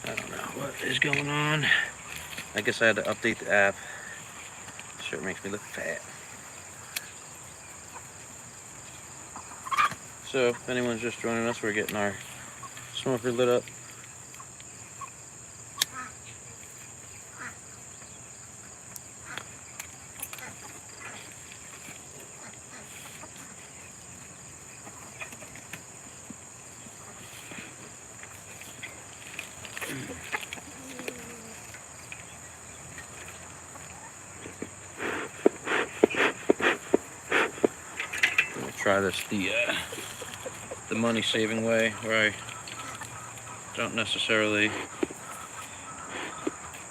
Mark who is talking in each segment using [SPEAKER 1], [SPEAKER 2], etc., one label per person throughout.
[SPEAKER 1] I don't know what is going on. I guess I had to update the app. Sure makes me look fat. So if anyone's just joining us, we're getting our smoker lit up. I'm gonna try this the money saving way, where I don't necessarily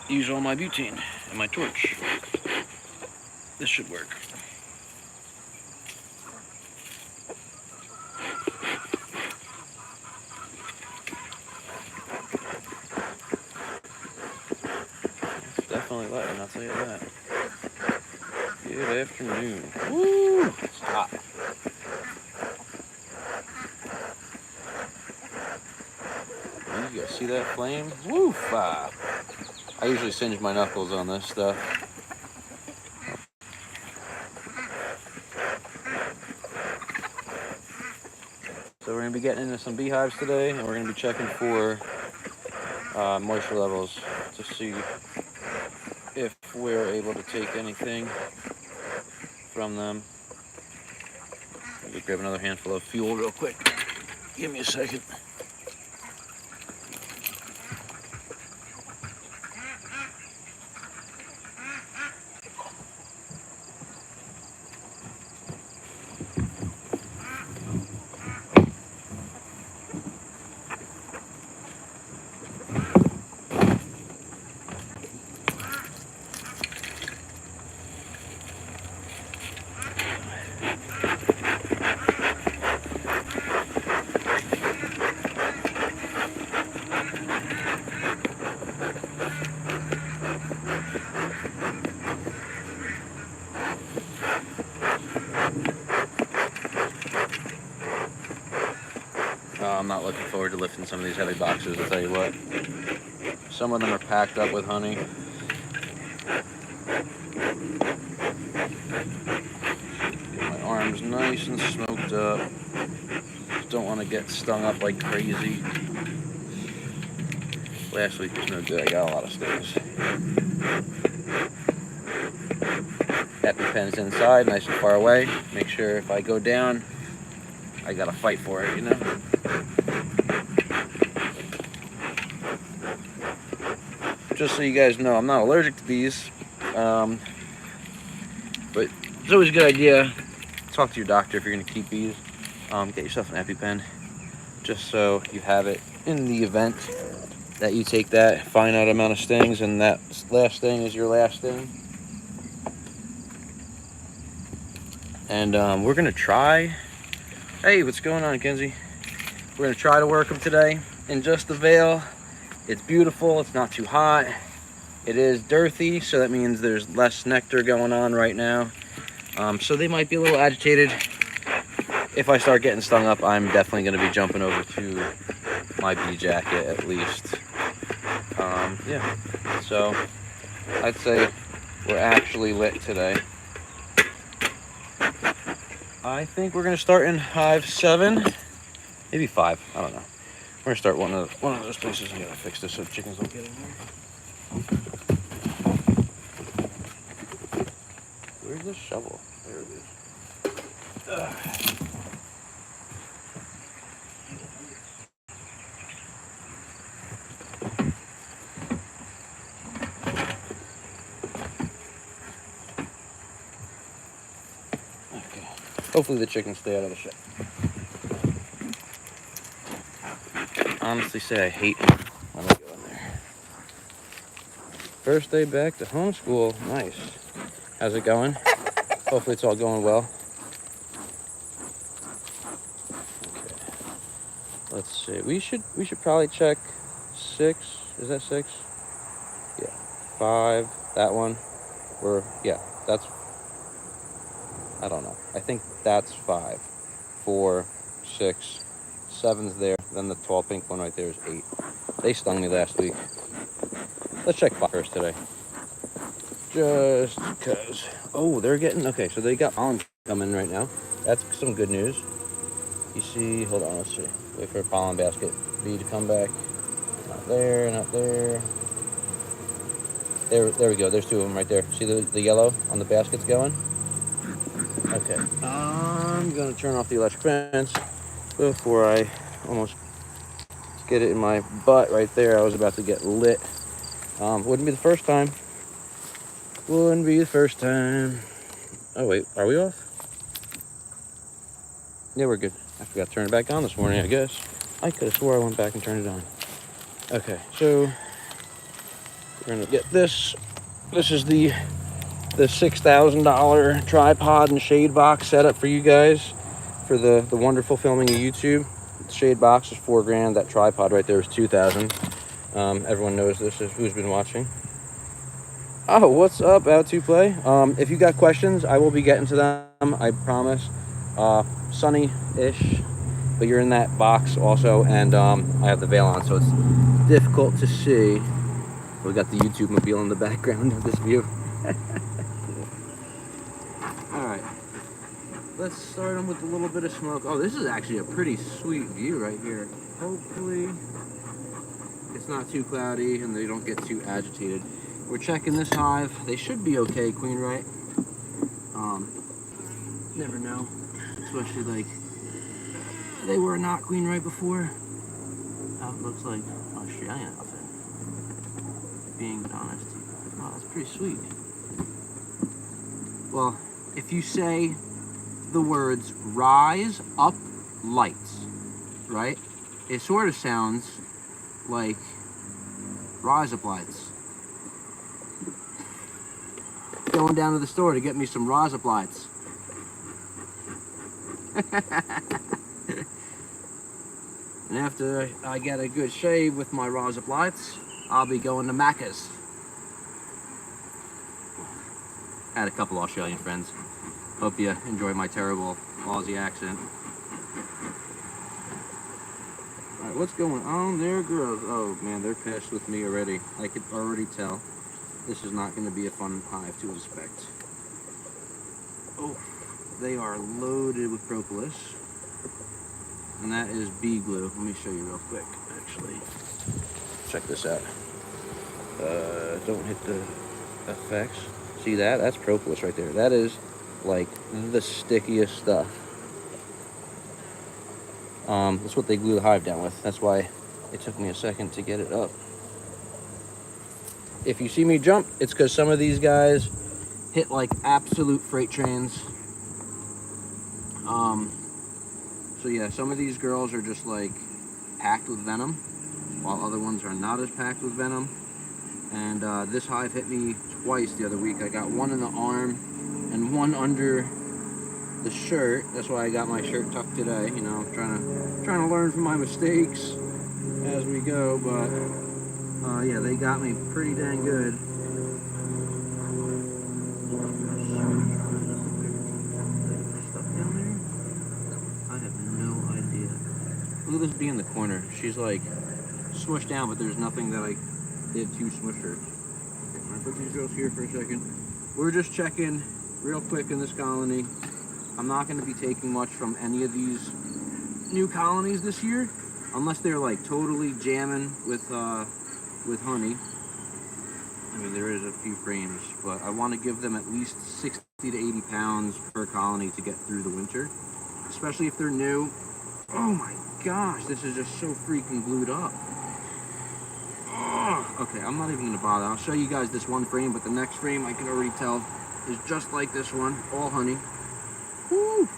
[SPEAKER 1] use all my butane and my torch. This should work. It's definitely lighting, I'll tell you that. Good afternoon. Woo! It's hot. You guys see that flame? Woo! I usually singe my knuckles on this stuff. So we're going to be getting into some beehives today, and we're going to be checking for moisture levels to see if we're able to take anything from them. Let me grab another handful of fuel real quick. Give me a second. I'm not looking forward to lifting some of these heavy boxes, I'll tell you what. Some of them are packed up with honey. My arm's nice and smoked up. Just don't want to get stung up like crazy. Last week was no good, I got a lot of stings. EpiPen's inside, nice and far away. Make sure if I go down, I gotta fight for it, you know? Just so you guys know, I'm not allergic to bees, but it's always a good idea to talk to your doctor if you're going to keep bees. Get yourself an EpiPen, just so you have it in the event that you take that finite amount of stings and that last sting is your last sting. And we're going to try... Hey, what's going on, Kenzie? We're going to try to work them today in just the veil. It's beautiful, it's not too hot. It is dearthy, so that means there's less nectar going on right now. So they might be a little agitated. If I start getting stung up, I'm definitely going to be jumping over to my bee jacket at least. Yeah, so I'd say we're actually lit today. I think we're going to start in hive 7, maybe 5, I don't know. We're gonna start one of those places. I gotta fix this so the chickens don't get in here. Where's the shovel? There it is. Okay. Hopefully the chickens stay out of the shed. Honestly say I hate when I go in there. First day back to homeschool. Nice. How's it going? Hopefully it's all going well. Okay. Let's see. We should probably check 6. Is that 6? Yeah. 5. That one. Or yeah, that's, I don't know. I think that's 5. 4, 6, 7's there. Then the tall pink one right there is 8. They stung me last week. Let's check first today. Just because. Oh, they're getting, okay, so they got pollen coming right now. That's some good news. You see, hold on, let's see. Wait for a pollen basket bee to come back. Not there, not there. There we go. There's two of them right there. See the yellow on the baskets going? Okay. I'm going to turn off the electric fence before I almost get it in my butt right there. I was about to get lit. Wouldn't be the first time. Wouldn't be the first time. Oh, wait. Are we off? Yeah, we're good. I forgot to turn it back on this morning, I guess. I could have swore I went back and turned it on. Okay, so we're going to get this. This is the $6,000 tripod and shade box setup for you guys for the wonderful filming of YouTube. The shade box is $4,000. That tripod right there is $2,000. Everyone knows this is who's been watching. Oh, what's up, Out2Play? If you got questions, I will be getting to them, I promise. Sunny-ish, but you're in that box also, and I have the veil on, so it's difficult to see. We got the YouTube mobile in the background of this view. Alright, let's start them with a little bit of smoke. Oh, this is actually a pretty sweet view right here. Hopefully it's not too cloudy and they don't get too agitated. We're checking this hive. They should be okay, Queen, right? Never know. Especially like they were not Queen right before. Oh, it looks like Australian outfit. Being honest. Wow, that's pretty sweet. Well, if you say the words rise up lights, right? It sort of sounds like rise up lights. Going down to the store to get me some rise up lights. And after I get a good shave with my rise up lights, I'll be going to Macca's. I had a couple Australian friends. Hope you enjoy my terrible Aussie accent. Alright, what's going on there, girls? Oh man, they're pissed with me already. I could already tell. This is not going to be a fun hive to inspect. Oh, they are loaded with propolis. And that is bee glue. Let me show you real quick, actually. Check this out. Don't hit the effects. See that? That's propolis right there. That is like the stickiest stuff. That's what they glue the hive down with. That's why it took me a second to get it up. If you see me jump, it's because some of these guys hit like absolute freight trains. So yeah, some of these girls are just like packed with venom, while other ones are not as packed with venom. And this hive hit me twice the other week. I got one in the arm and one under the shirt. That's why I got my shirt tucked today. You know, trying to learn from my mistakes as we go. But yeah, they got me pretty dang good. Look at this bee in the corner. She's like smushed down, but there's nothing that I did to smush her. Okay, I'm gonna put these girls here for a second. We're just checking real quick in this colony. I'm not gonna be taking much from any of these new colonies this year, unless they're like totally jamming with honey. I mean, there is a few frames, but I want to give them at least 60 to 80 pounds per colony to get through the winter, especially if they're new. Oh my gosh, this is just so freaking glued up. Oh, okay, I'm not even gonna bother. I'll show you guys this one frame, but the next frame I can already tell is just like this one, all honey. Woo!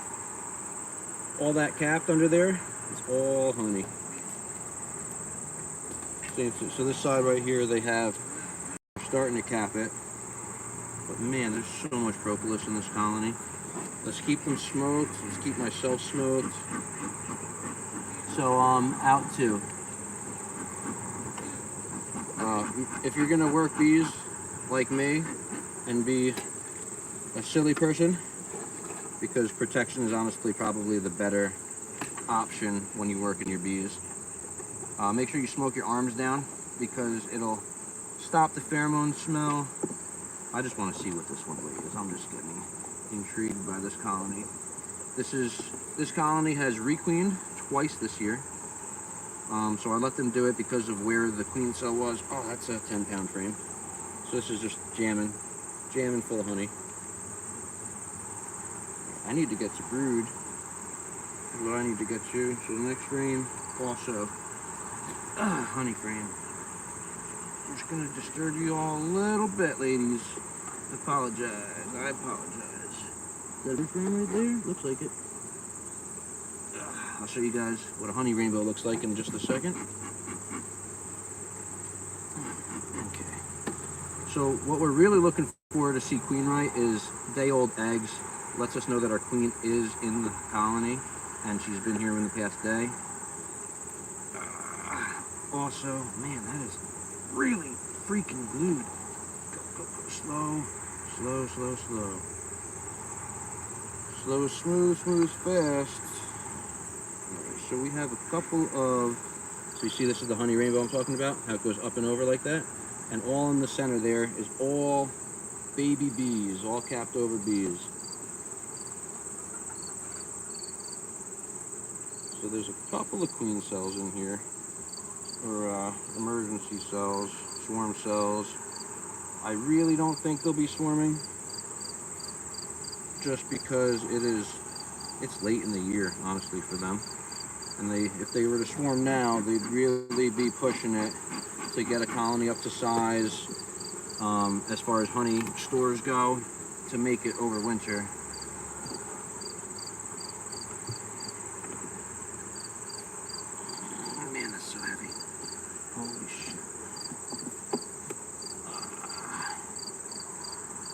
[SPEAKER 1] All that capped under there, it's all honey. So this side right here, they have starting to cap it. But man, there's so much propolis in this colony. Let's keep them smoked. Let's keep myself smoked. So out too. If you're gonna work bees like me and be a silly person, because protection is honestly probably the better option when you work in your bees. Make sure you smoke your arms down because it'll stop the pheromone smell. I just want to see what this one weighs. I'm just getting intrigued by this colony. This colony has requeened twice this year. So I let them do it because of where the queen cell was. Oh, that's a 10-pound frame. So this is just jamming full of honey. I need to get to brood. What I need to get to. So the next frame also honey frame. I'm just gonna disturb you all a little bit, ladies. I apologize. Is that a frame right there? Looks like it. I'll show you guys what a honey rainbow looks like in just a second. Okay. So what we're really looking for to see queen right is day-old eggs. Lets us know that our queen is in the colony and she's been here in the past day. Also, man, that is really freaking glued. Go. Slow. Slow, smooth, fast. Alright, so we have a couple of, so you see this is the honey rainbow I'm talking about, how it goes up and over like that. And all in the center there is all baby bees, all capped over bees. So there's a couple of queen cells in here, or emergency cells, swarm cells. I really don't think they'll be swarming, just because it's late in the year, honestly, for them. And if they were to swarm now, they'd really be pushing it to get a colony up to size, as far as honey stores go, to make it over winter. Oh man, that's so heavy. Holy shit.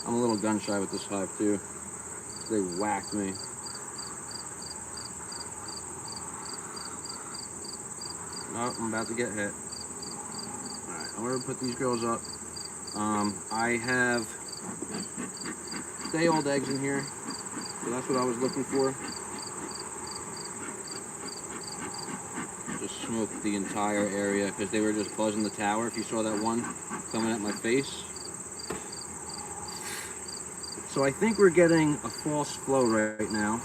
[SPEAKER 1] I'm a little gun shy with this hive too. They whacked me. Oh, I'm about to get hit. Alright, I'm gonna put these girls up. I have day-old eggs in here, so that's what I was looking for. Just smoked the entire area because they were just buzzing the tower. If you saw that one coming at my face. So I think we're getting a false flow right now.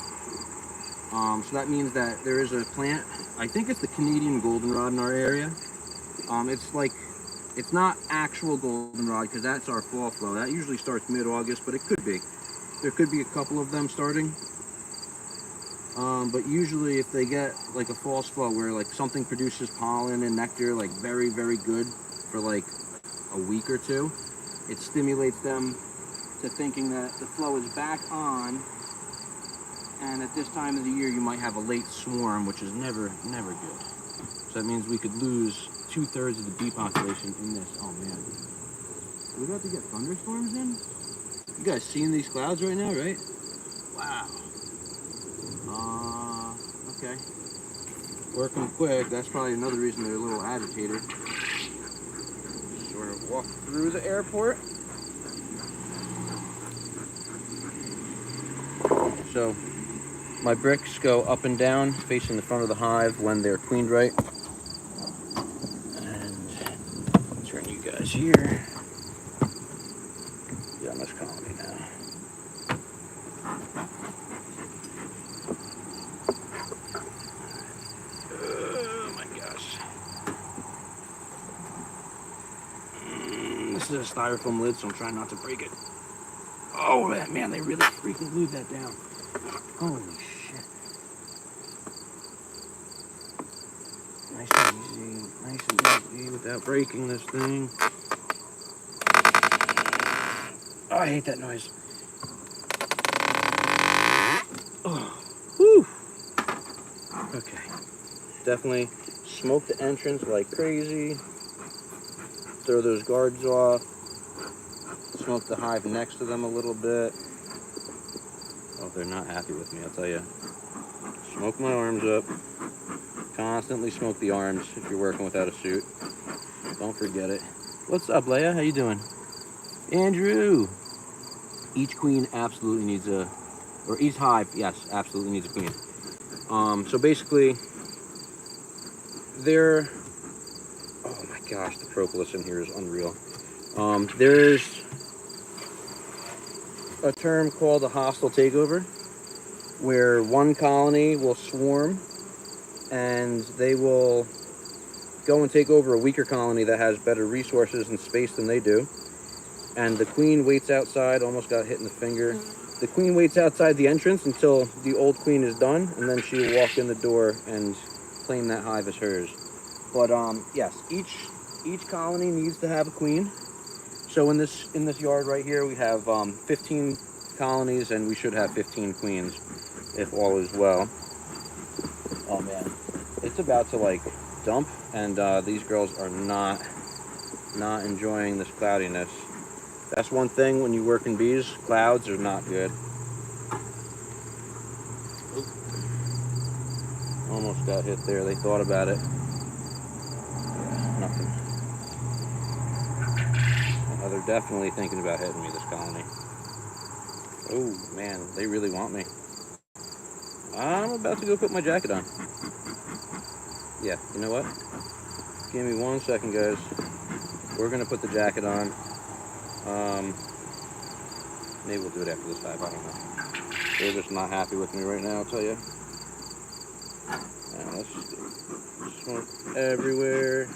[SPEAKER 1] So that means that there is a plant. I think it's the Canadian goldenrod in our area. It's not actual goldenrod because that's our fall flow. That usually starts mid-August, but it could be. There could be a couple of them starting. But usually if they get like a false flow where like something produces pollen and nectar like very, very good for like a week or two, it stimulates them to thinking that the flow is back on, and at this time of the year you might have a late swarm, which is never good. So that means we could lose 2/3 of the bee population in this. Oh man, we about to get thunderstorms in. You guys seeing these clouds right now, right? Wow. Okay. Working quick. That's probably another reason they're a little agitated. Sort of walk through the airport. So my bricks go up and down facing the front of the hive when they're queened right. And I'll turn you guys here. Yeah, on this colony now. Oh my gosh. This is a styrofoam lid, so I'm trying not to break it. Oh man, they really freaking glued that down. Holy shit. Nice and easy without breaking this thing. Oh, I hate that noise. Oh, whew. Okay. Definitely smoke the entrance like crazy. Throw those guards off. Smoke the hive next to them a little bit. Oh, they're not happy with me, I'll tell you. Smoke my arms up. Constantly smoke the arms if you're working without a suit. Don't forget it. What's up, Leia? How you doing? Andrew! Each queen absolutely needs a, or each hive, yes, absolutely needs a queen. So basically, they're Gosh, the propolis in here is unreal. There's a term called a hostile takeover, where one colony will swarm and they will go and take over a weaker colony that has better resources and space than they do. And the queen waits outside, almost got hit in the finger. The queen waits outside the entrance until the old queen is done, and then she will walk in the door and claim that hive as hers. But yes, each colony needs to have a queen. So in this yard right here, we have 15 colonies, and we should have 15 queens if all is well. Oh man, it's about to like dump, and these girls are not enjoying this cloudiness. That's one thing when you work in bees, clouds are not good. Oop. Almost got hit there. They thought about it. Yeah, nothing. Oh, they're definitely thinking about hitting me, this colony. Oh man, they really want me. I'm about to go put my jacket on. Yeah, you know what? Give me 1 second, guys. We're gonna put the jacket on. Maybe we'll do it after this hive, I don't know. They're just not happy with me right now, I'll tell you. And let's just smoke everywhere.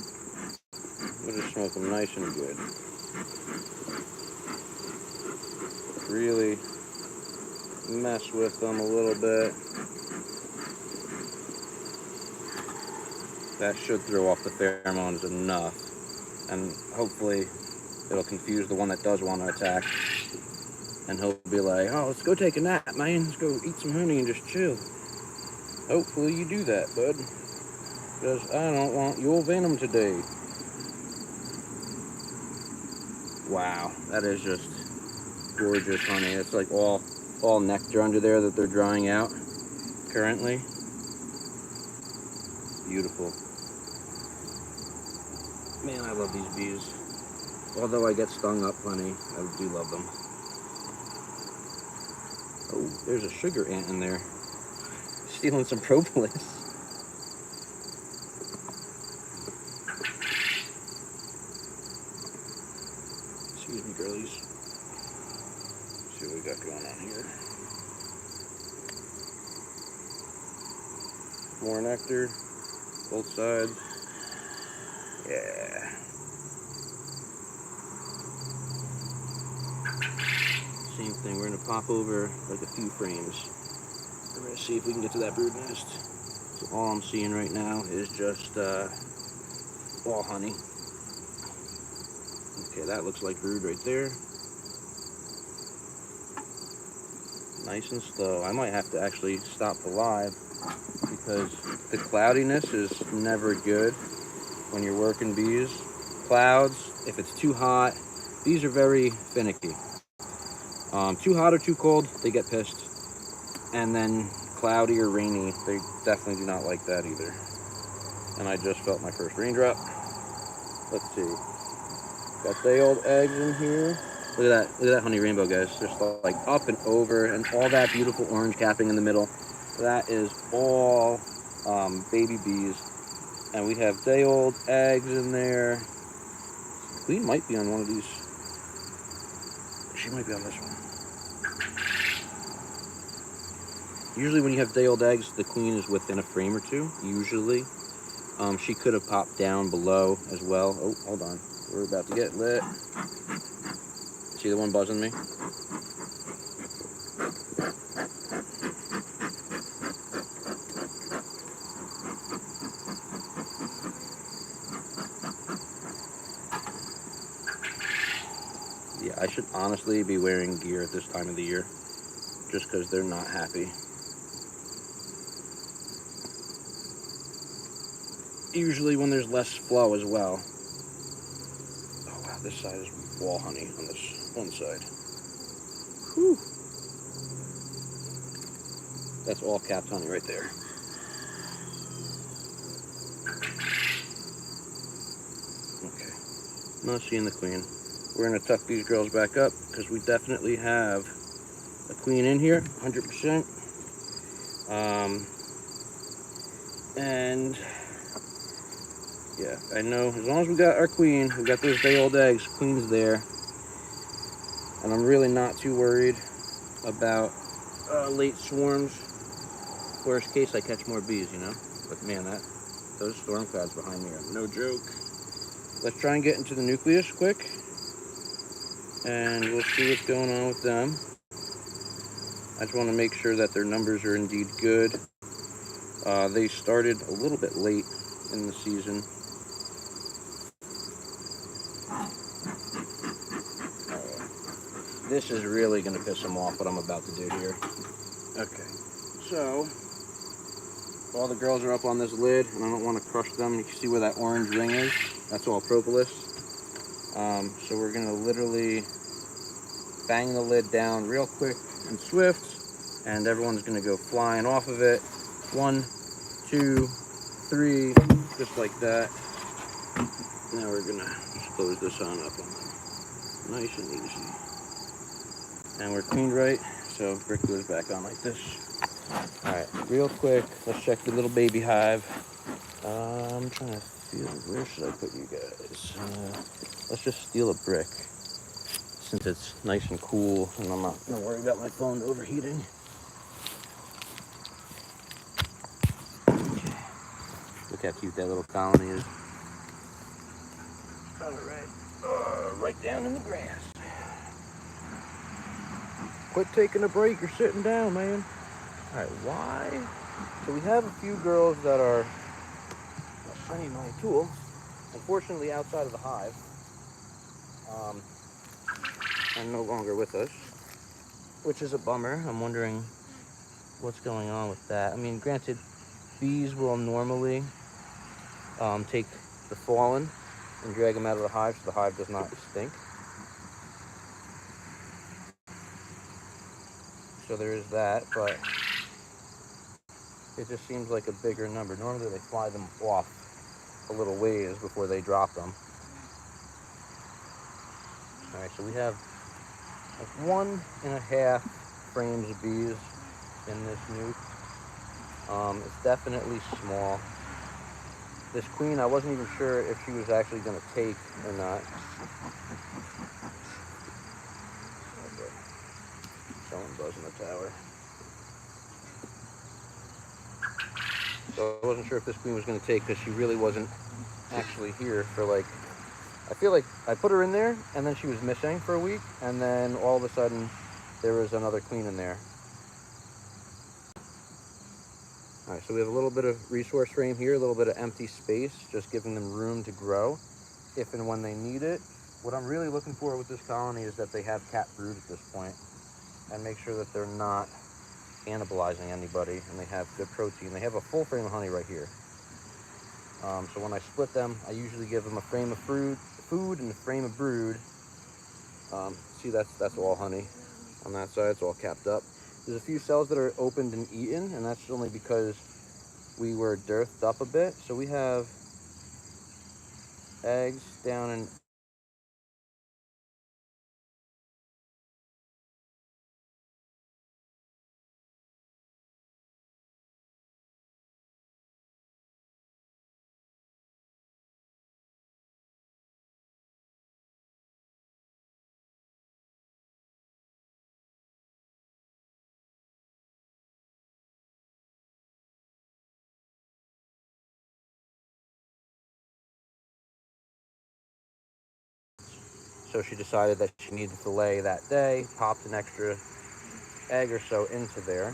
[SPEAKER 1] We'll just smoke them nice and good. Really mess with them a little bit. That should throw off the pheromones enough. And hopefully it'll confuse the one that does want to attack. And he'll be like, oh, let's go take a nap, man. Let's go eat some honey and just chill. Hopefully you do that, bud. Because I don't want your venom today. Wow, that is just gorgeous honey. It's like all nectar under there that they're drying out currently. Beautiful. Man, I love these bees. Although I get stung up plenty, I do love them. Oh, there's a sugar ant in there. Stealing some propolis. Excuse me, girlies. Let's see what we got going on here. More nectar. Both sides. Yeah. Same thing, we're gonna pop over like a few frames. We're gonna see if we can get to that brood nest. So all I'm seeing right now is just all honey. Okay, that looks like brood right there. Nice and slow. I might have to actually stop the live because the cloudiness is never good when you're working bees. Clouds, if it's too hot, bees are very finicky. Too hot or too cold, they get pissed. And then cloudy or rainy, they definitely do not like that either. And I just felt my first raindrop. Let's see. Got day old eggs in here. Look at that honey rainbow, guys. Just like up and over, and all that beautiful orange capping in the middle. That is all baby bees. And we have day old eggs in there. Queen might be on one of these. She might be on this one. Usually when you have day old eggs, the queen is within a frame or two, usually. She could have popped down below as well. Oh, hold on. We're about to get lit. See the one buzzing me? Yeah, I should honestly be wearing gear at this time of the year, just because they're not happy. Usually when there's less flow as well. Oh wow, this side is wall honey on this one side. Whew. That's all capped honey right there. Okay, not seeing the queen. We're gonna tuck these girls back up because we definitely have a queen in here, 100%. And Yeah, I know. As long as we got our queen, we got those day-old eggs, queen's there. And I'm really not too worried about late swarms. Worst case, I catch more bees, you know? But man, those storm clouds behind me are no joke. Let's try and get into the nucleus quick. And we'll see what's going on with them. I just want to make sure that their numbers are indeed good. They started a little bit late in the season. This is really going to piss them off what I'm about to do here. Okay, so all the girls are up on this lid, and I don't want to crush them. You can see where that orange ring is. That's all propolis. So we're going to literally bang the lid down real quick and swift, and everyone's going to go flying off of it. 1, 2, 3, just like that. Now we're going to just close this on up on them. Nice and easy. And we're cleaned right, so brick goes back on like this. Alright, real quick, let's check the little baby hive. I'm trying to feel, where should I put you guys? Let's just steal a brick, since it's nice and cool, and I'm not gonna worry about my phone overheating. Okay. Look how cute that little colony is. Alright, right down in the grass. Quit taking a break, you're sitting down, man. Alright, why? So we have a few girls that are, I'll show you my tool, unfortunately outside of the hive, and no longer with us, which is a bummer. I'm wondering what's going on with that. I mean, granted, bees will normally take the fallen and drag them out of the hive so the hive does not stink. So there is that, but it just seems like a bigger number. Normally they fly them off a little ways before they drop them. All right, so we have like 1.5 frames of bees in this nuke. It's definitely small. This queen, I wasn't even sure if she was actually going to take or not. Okay. Someone buzzing the tower. So I wasn't sure if this queen was going to take because she really wasn't actually here for like, I feel like I put her in there and then she was missing for a week, and then all of a sudden there was another queen in there. All right, so we have a little bit of resource frame here, a little bit of empty space, just giving them room to grow if and when they need it. What I'm really looking for with this colony is that they have cat brood at this point, and make sure that they're not cannibalizing anybody and they have good protein. They have a full frame of honey right here. So when I split them, I usually give them a frame of food and a frame of brood. See, that's all honey on that side. It's all capped up. There's a few cells that are opened and eaten, and that's only because we were dearthed up a bit. So we have eggs down in so she decided that she needed to lay that day, popped an extra egg or so into there.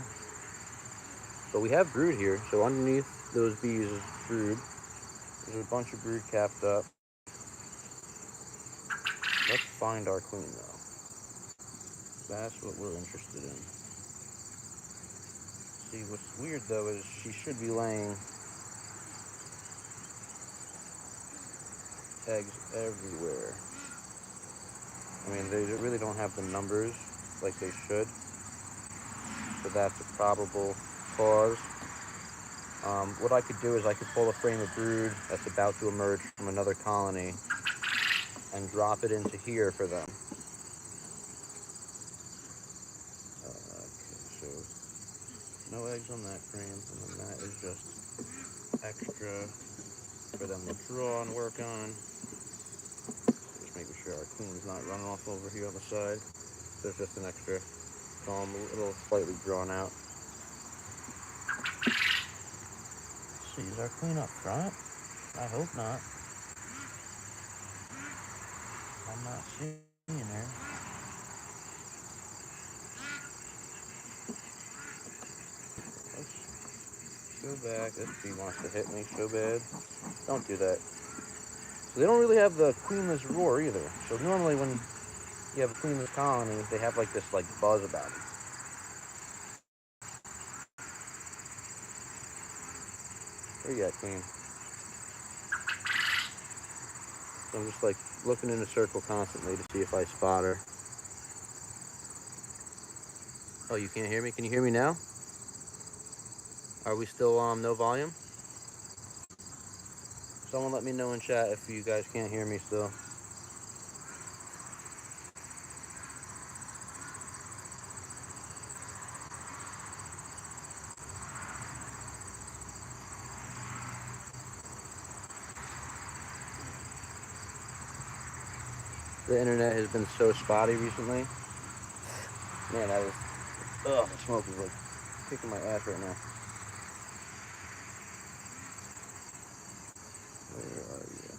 [SPEAKER 1] But we have brood here, so underneath those bees is brood. There's a bunch of brood capped up. Let's find our queen though. That's what we're interested in. See, what's weird though is she should be laying eggs everywhere. I mean, they really don't have the numbers like they should. So that's a probable cause. What I could do is I could pull a frame of brood that's about to emerge from another colony and drop it into here for them. Okay, so no eggs on that frame, and then that is just extra for them to draw and work on. Just making sure our queen's not running off over here on the side. There's just an extra comb, a little slightly drawn out. Let's see, is our queen up front? I hope not. I'm not seeing her. Let's go back. If she wants to hit me so bad. Don't do that. So they don't really have the queenless roar either. So normally when you have a queenless colony, they have like this like buzz about it. Where you at, queen? So I'm just like looking in a circle constantly to see if I spot her. Oh, you can't hear me? Can you hear me now? Are we still no volume? Someone let me know in chat if you guys can't hear me still. The internet has been so spotty recently. Man, that is, ugh, the smoke is like kicking my ass right now. Where are you?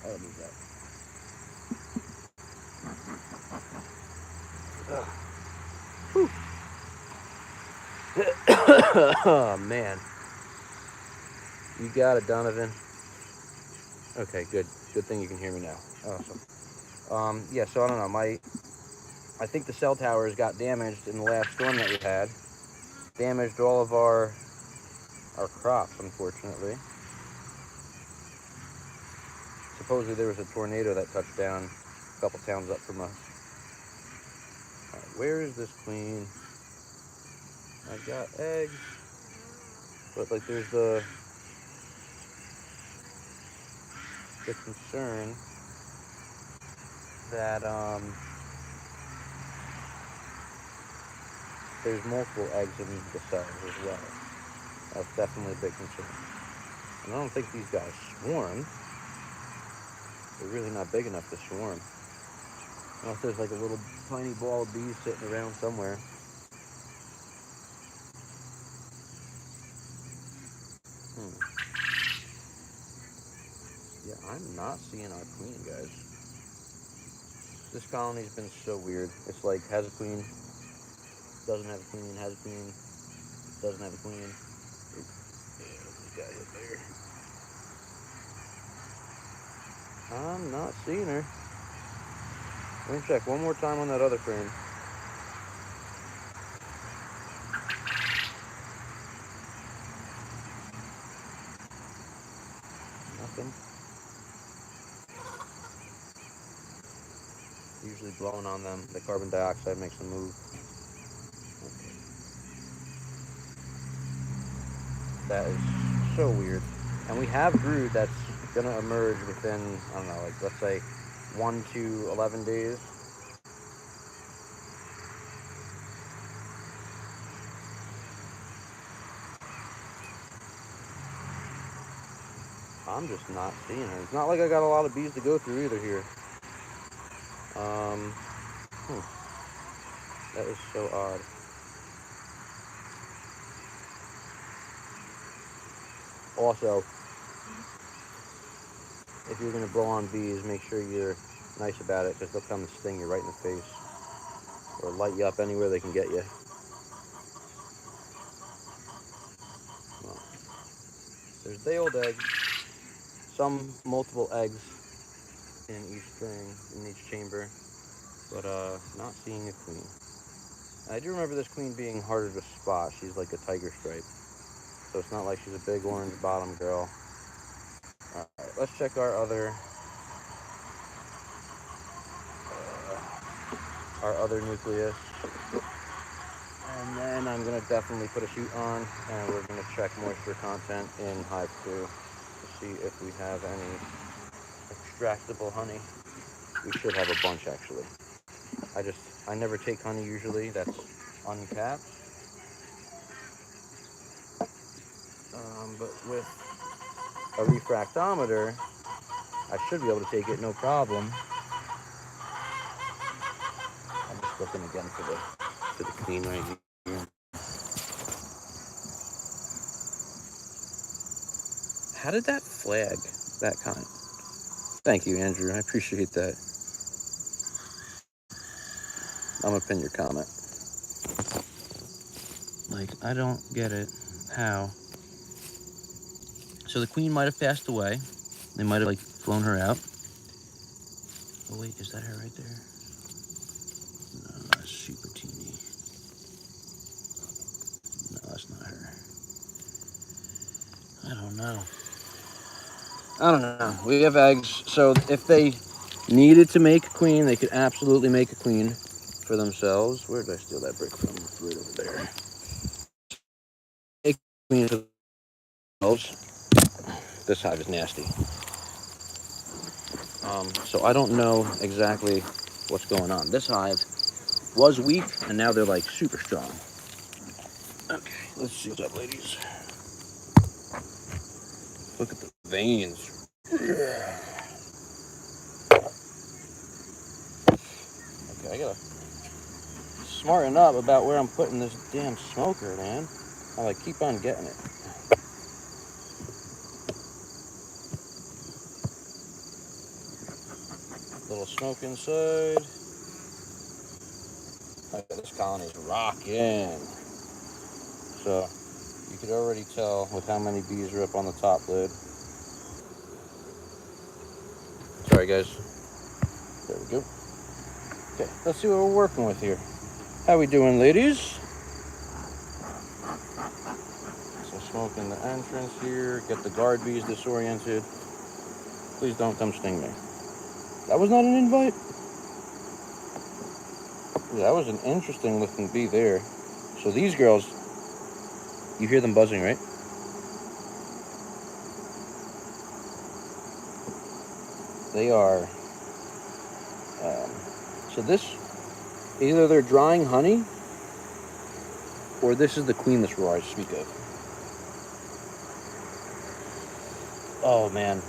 [SPEAKER 1] I'll move that. Oh man, you got it, Donovan. Okay, good thing you can hear me now. Awesome. Yeah, so I don't know, I think the cell towers got damaged in the last storm that we had. Damaged all of our crops, unfortunately. Supposedly there was a tornado that touched down a couple towns up from us. All right, where is this queen? I got eggs, but like there's the concern that there's multiple eggs in the cells as well. That's definitely a big concern. And I don't think these guys swarm. They're really not big enough to swarm. Unless there's like a little tiny ball of bees sitting around somewhere. Yeah, I'm not seeing our queen, guys. This colony's been so weird. It's like, has a queen, doesn't have a queen, has a queen, doesn't have a queen. Yeah, this guy up there. I'm not seeing her. Let me check one more time on that other frame. Nothing. Usually blowing on them. The carbon dioxide makes them move. Okay. That is so weird. And we have brood that's gonna emerge within, I don't know, like let's say 1 to 11 days. I'm just not seeing her. It's not like I got a lot of bees to go through either here. That is so odd. Also, if you're gonna blow on bees, make sure you're nice about it, because they'll come and sting you right in the face or light you up anywhere they can get you. Well, there's day-old eggs, some multiple eggs in each string, in each chamber, but not seeing a queen. I do remember this queen being harder to spot. She's like a tiger stripe, so it's not like she's a big orange bottom girl. All right, let's check our other nucleus. And then I'm gonna definitely put a shoot on, and we're gonna check moisture content in hive 2 to see if we have any extractable honey. We should have a bunch actually. I never take honey usually that's uncapped. But with a refractometer, I should be able to take it no problem. I'm just looking again for the queen right here. How did that flag that kind? Thank you, Andrew. I appreciate that. I'm gonna pin your comment. Like, I don't get it. How? So the queen might have passed away. They might have like flown her out. Oh wait, is that her right there? No, that's super teeny. No, that's not her. I don't know. We have eggs, so if they needed to make a queen, they could absolutely make a queen for themselves. Where did I steal that brick from? Right over there. Make a queen for themselves. This hive is nasty. So I don't know exactly what's going on. This hive was weak, and now they're like super strong. Okay, let's see what's up, ladies. Look at the veins. Okay, I gotta smarten up about where I'm putting this damn smoker, man. I like keep on getting it. Little smoke inside. This colony's rocking. So you could already tell with how many bees are up on the top lid. Sorry, guys. There we go. Okay, let's see what we're working with here. How we doing, ladies? Some smoke in the entrance here. Get the guard bees disoriented. Please don't come sting me. That was not an invite. Yeah, that was an interesting looking bee there. So these girls, you hear them buzzing, right? They are, so this, either they're drying honey, or this is the queenless roar I speak of. Oh man,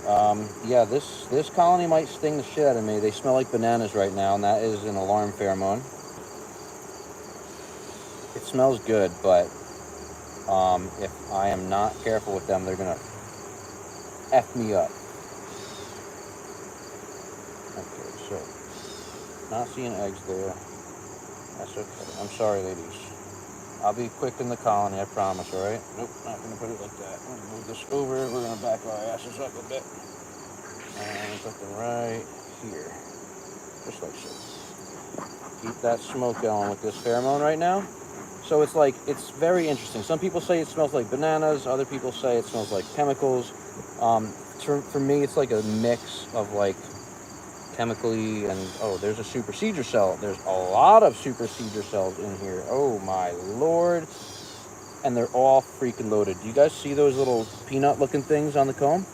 [SPEAKER 1] yeah, this colony might sting the shit out of me. They smell like bananas right now, and that is an alarm pheromone. It smells good, but if I am not careful with them, they're gonna F me up. Okay, so not seeing eggs there. That's okay. I'm sorry, ladies. I'll be quick in the colony, I promise, all right? Nope, not gonna put it like that. I'm gonna move this over. We're gonna back our asses up a bit. And put them right here. Just like so. Keep that smoke going with this pheromone right now. So it's like, it's very interesting. Some people say it smells like bananas. Other people say it smells like chemicals. For me, it's like a mix of like chemically and, oh, there's a supersedure cell. There's a lot of supersedure cells in here. Oh my Lord. And they're all freaking loaded. Do you guys see those little peanut looking things on the comb?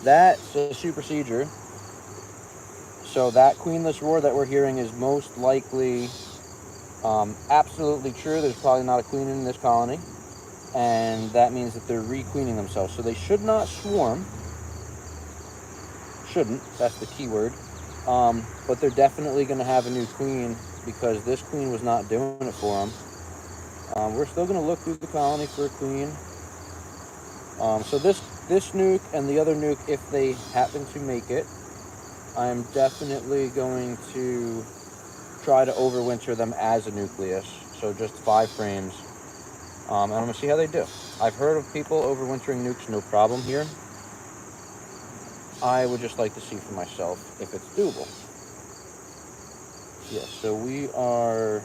[SPEAKER 1] That's a supersedure. So that queenless roar that we're hearing is most likely absolutely true. There's probably not a queen in this colony, and that means that they're requeening themselves. So they should not swarm. Shouldn't, that's the key word. But they're definitely going to have a new queen because this queen was not doing it for them. We're still going to look through the colony for a queen. So this nuke and the other nuke, if they happen to make it, I'm definitely going to try to overwinter them as a nucleus. So just 5 frames. And I'm going to see how they do. I've heard of people overwintering nukes, no problem here. I would just like to see for myself if it's doable. Yes, so we are,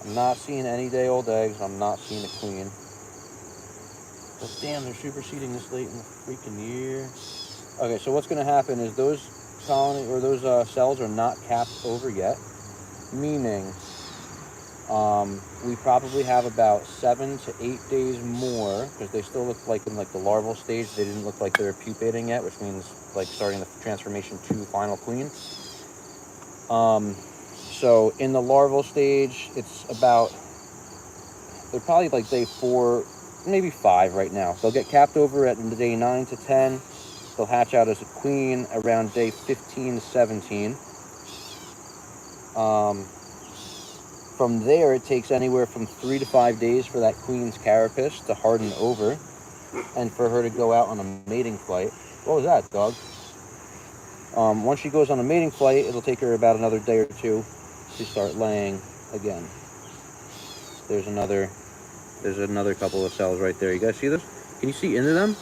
[SPEAKER 1] I'm not seeing any day-old eggs. I'm not seeing a queen. But damn, they're superseding this late in the freaking year. Okay, so what's going to happen is those colony or those cells are not capped over yet, meaning we probably have about 7 to 8 days more because they still look like in like the larval stage. They didn't look like they're pupating yet, which means like starting the transformation to final queen. So in the larval stage, it's about, they're probably like day 4 maybe 5 right now. They'll get capped over at day 9 to 10. They'll hatch out as a queen around day 15 to 17. From there, it takes anywhere from 3 to 5 days for that queen's carapace to harden over and for her to go out on a mating flight. What was that, dog? Once she goes on a mating flight, it'll take her about another day or 2 to start laying again. There's another couple of cells right there. You guys see this? Can you see into them?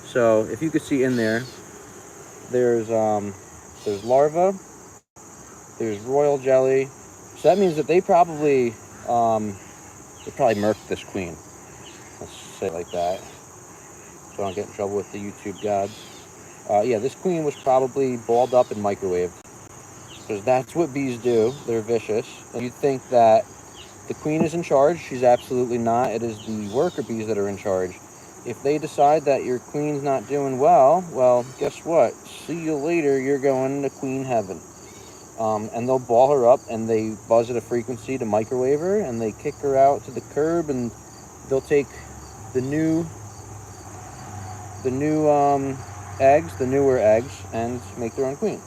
[SPEAKER 1] So if you could see in there, there's larva, there's royal jelly. So that means that they probably murked this queen. Let's say it like that, so I don't get in trouble with the YouTube gods. Yeah, this queen was probably balled up and microwaved, because that's what bees do. They're vicious. And you'd think that the queen is in charge. She's absolutely not. It is the worker bees that are in charge. If they decide that your queen's not doing well, guess what? See you later. You're going to queen heaven. And they'll ball her up, and they buzz at a frequency to microwave her, and they kick her out to the curb, and they'll take the newer eggs, and make their own queen.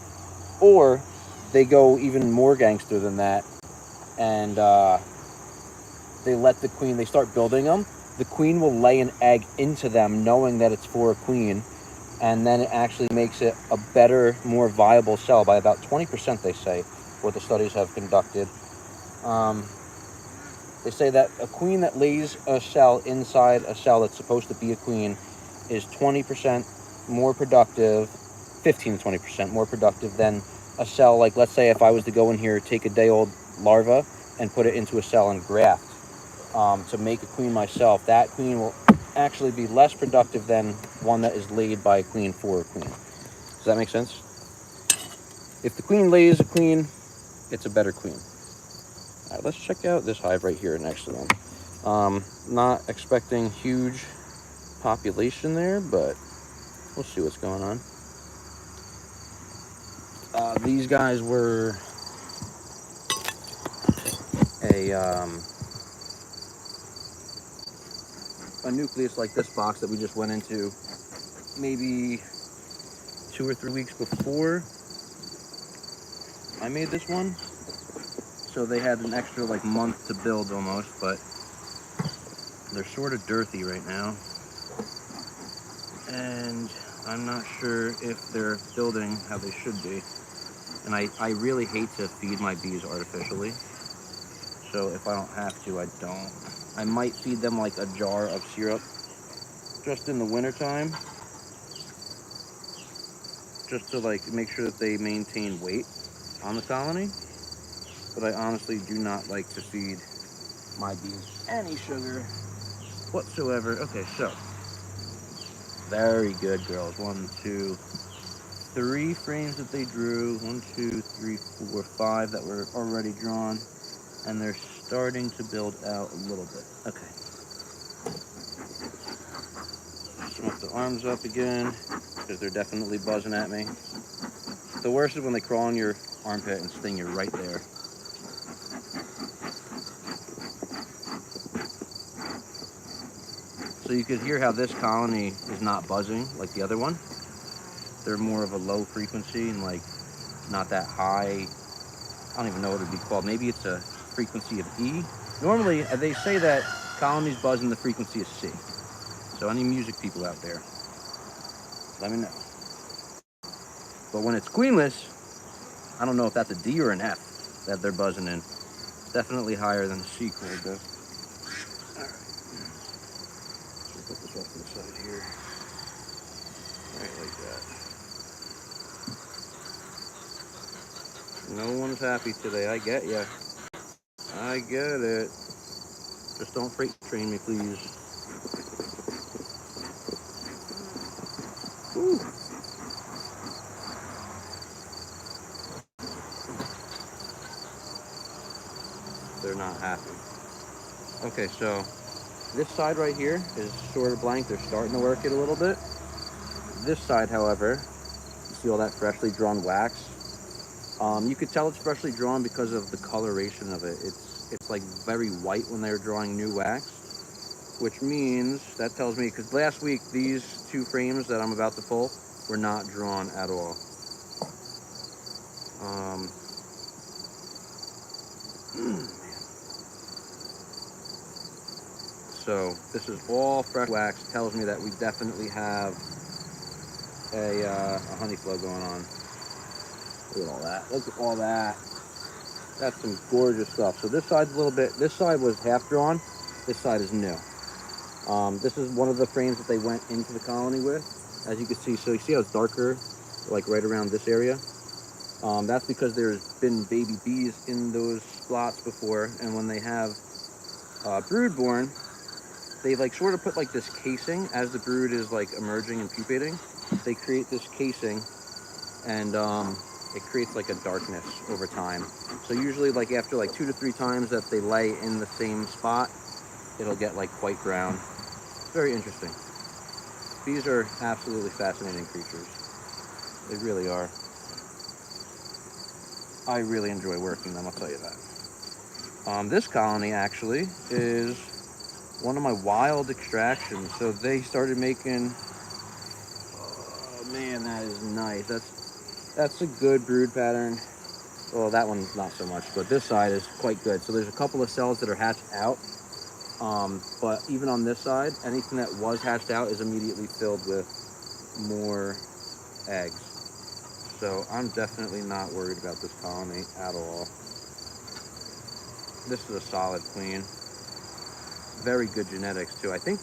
[SPEAKER 1] Or they go even more gangster than that, and they start building them. The queen will lay an egg into them, knowing that it's for a queen, and then it actually makes it a better, more viable cell by about 20%, they say, what the studies have conducted. They say that a queen that lays a cell inside a cell that's supposed to be a queen is 20% more productive, 15 to 20% more productive than a cell, like, let's say if I was to go in here, take a day-old larva and put it into a cell and graft to make a queen myself. That queen will actually be less productive than one that is laid by a queen for a queen. Does that make sense? If the queen lays a queen, it's a better queen. All right, let's check out this hive right here next to them. Not expecting huge population there, but we'll see what's going on. These guys were a nucleus like this box that we just went into maybe 2 or 3 weeks before I made this one. So they had an extra like month to build almost, but they're sort of dirty right now. And I'm not sure if they're building how they should be. And I really hate to feed my bees artificially. So if I don't have to, I don't. I might feed them like a jar of syrup just in the wintertime, just to like make sure that they maintain weight on the colony. But I honestly do not like to feed my bees any sugar whatsoever. Okay, so very good, girls. 1, 2, 3 frames that they drew. 1, 2, 3, 4, 5 that were already drawn, and they're starting to build out a little bit. Okay. Smoke the arms up again, because they're definitely buzzing at me. The worst is when they crawl in your armpit and sting you right there. So you could hear how this colony is not buzzing like the other one. They're more of a low frequency and like not that high. I don't even know what it'd be called. Maybe it's a frequency of E. Normally, they say that colonies buzz in the frequency of C. So any music people out there, let me know. But when it's queenless, I don't know if that's a D or an F that they're buzzing in. It's definitely higher than the C chord though. All right. So put this off to the side here. Right like that. No one's happy today. I get ya. I get it. Just don't freight train me, please. Woo. They're not happy. Okay, so this side right here is sort of blank. They're starting to work it a little bit. This side, however, you see all that freshly drawn wax? You could tell it's freshly drawn because of the coloration of it. It's like very white when they're drawing new wax. which means, that tells me, because last week these 2 frames that I'm about to pull were not drawn at all. So this is all fresh wax. Tells me that we definitely have a honey flow going on. Look at all that. Look at all that. That's some gorgeous stuff. So this side's a little bit, this side was half drawn. This side is new. This is one of the frames that they went into the colony with. As you can see, so you see how it's darker, like right around this area? That's because there's been baby bees in those spots before, and when they have brood born, they like sort of put like this casing as the brood is like emerging and pupating. They create this casing, and it creates like a darkness over time. So usually like after like 2 to 3 times that they lay in the same spot, it'll get like quite brown. Very interesting. Bees are absolutely fascinating creatures. They really are. I really enjoy working them, I'll tell you that. This colony actually is one of my wild extractions. So they started making, oh man, that is nice. That's a good brood pattern. Well, that one's not so much, but this side is quite good. So there's a couple of cells that are hatched out. But even on this side, anything that was hatched out is immediately filled with more eggs. So I'm definitely not worried about this colony at all. This is a solid queen. Very good genetics too. I think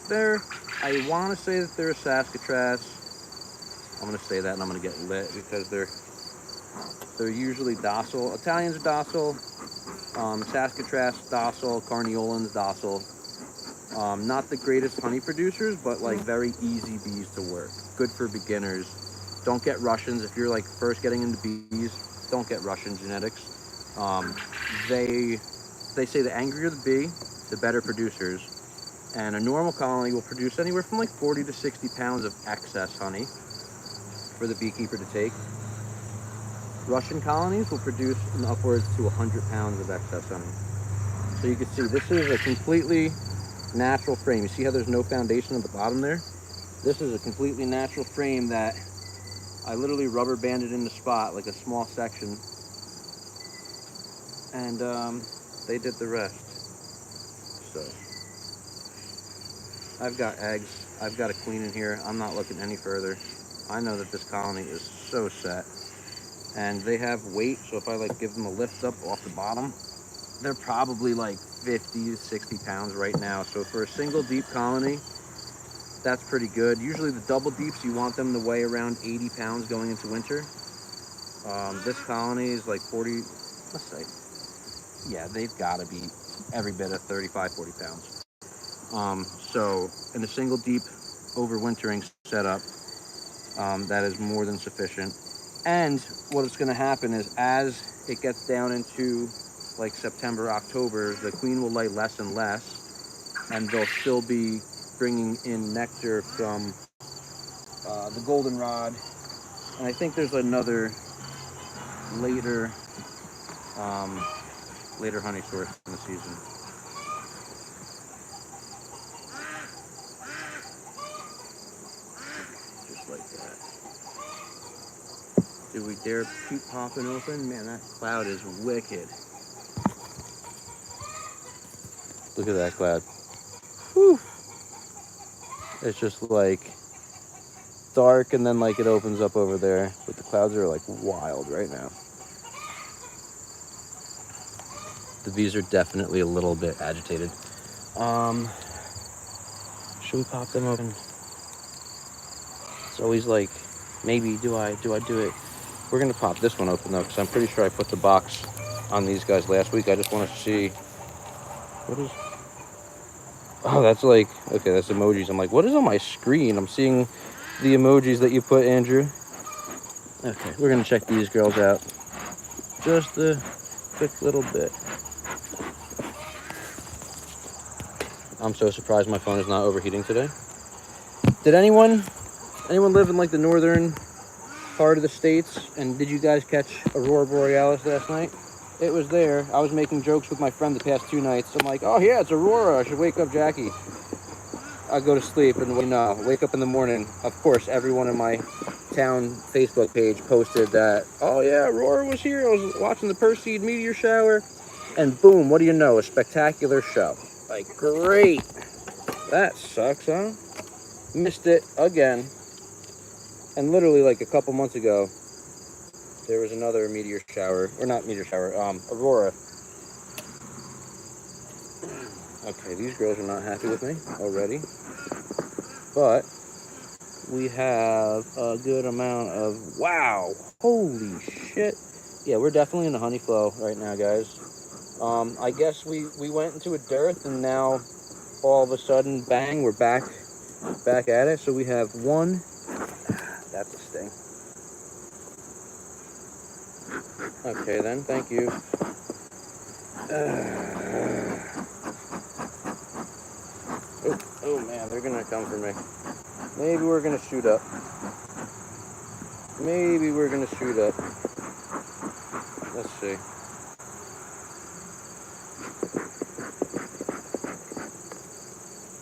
[SPEAKER 1] I want to say that they're a Saskatraz. I'm going to say that and I'm going to get lit because they're usually docile. Italians are docile. Saskatraz docile. Carniolans docile. Not the greatest honey producers, but like very easy bees to work. Good for beginners. Don't get Russians. If you're like first getting into bees, don't get Russian genetics. They say the angrier the bee, the better producers. And a normal colony will produce anywhere from like 40 to 60 pounds of excess honey for the beekeeper to take. Russian colonies will produce upwards to 100 pounds of excess honey. So you can see this is a completely natural frame. You see how there's no foundation at the bottom there? This is a completely natural frame that I literally rubber banded in the spot, like a small section, and they did the rest. So I've got eggs. I've got a queen in here. I'm not looking any further. I know that this colony is so set, and they have weight. So if I like give them a lift up off the bottom, they're probably like 50 to 60 pounds right now. So for a single deep colony, that's pretty good. Usually the double deeps, you want them to weigh around 80 pounds going into winter. This colony is like 40, let's say, yeah, they've got to be every bit of 35, 40 pounds. So in a single deep overwintering setup, that is more than sufficient. And what is going to happen is as it gets down into like September, October, the queen will lay less and less, and they'll still be bringing in nectar from the goldenrod. And I think there's another later honey source in the season. Just like that. Do we dare keep popping open? Man, that cloud is wicked. Look at that cloud. Whew. It's just like dark and then like it opens up over there, but the clouds are like wild right now. The bees are definitely a little bit agitated. Should we pop them open? It's always like, maybe do I do it? We're gonna pop this one open though, because I'm pretty sure I put the box on these guys last week. I just want to see what is. Oh, that's like, okay, that's emojis. I'm like, what is on my screen? I'm seeing the emojis that you put, Andrew. Okay, we're gonna check these girls out. Just a quick little bit. I'm so surprised my phone is not overheating today. Did anyone live in like the northern part of the States? And did you guys catch Aurora Borealis last night? It was there. I was making jokes with my friend the past 2 nights. I'm like, oh yeah, it's Aurora. I should wake up Jackie. I go to sleep and wake up in the morning. Of course, everyone in my town Facebook page posted that, oh yeah, Aurora was here. I was watching the Perseid meteor shower. And boom, what do you know? A spectacular show. Like, great. That sucks, huh? Missed it again. And literally like a couple months ago, there was another meteor shower. Or not meteor shower, Aurora. Okay, these girls are not happy with me already. But we have a good amount of, wow, holy shit. Yeah, we're definitely in the honey flow right now, guys. I guess we went into a dearth, and now all of a sudden, bang, we're back at it. So we have one, that's a sting. Okay then, thank you. Oh man, they're gonna come for me. Maybe we're gonna shoot up. Let's see.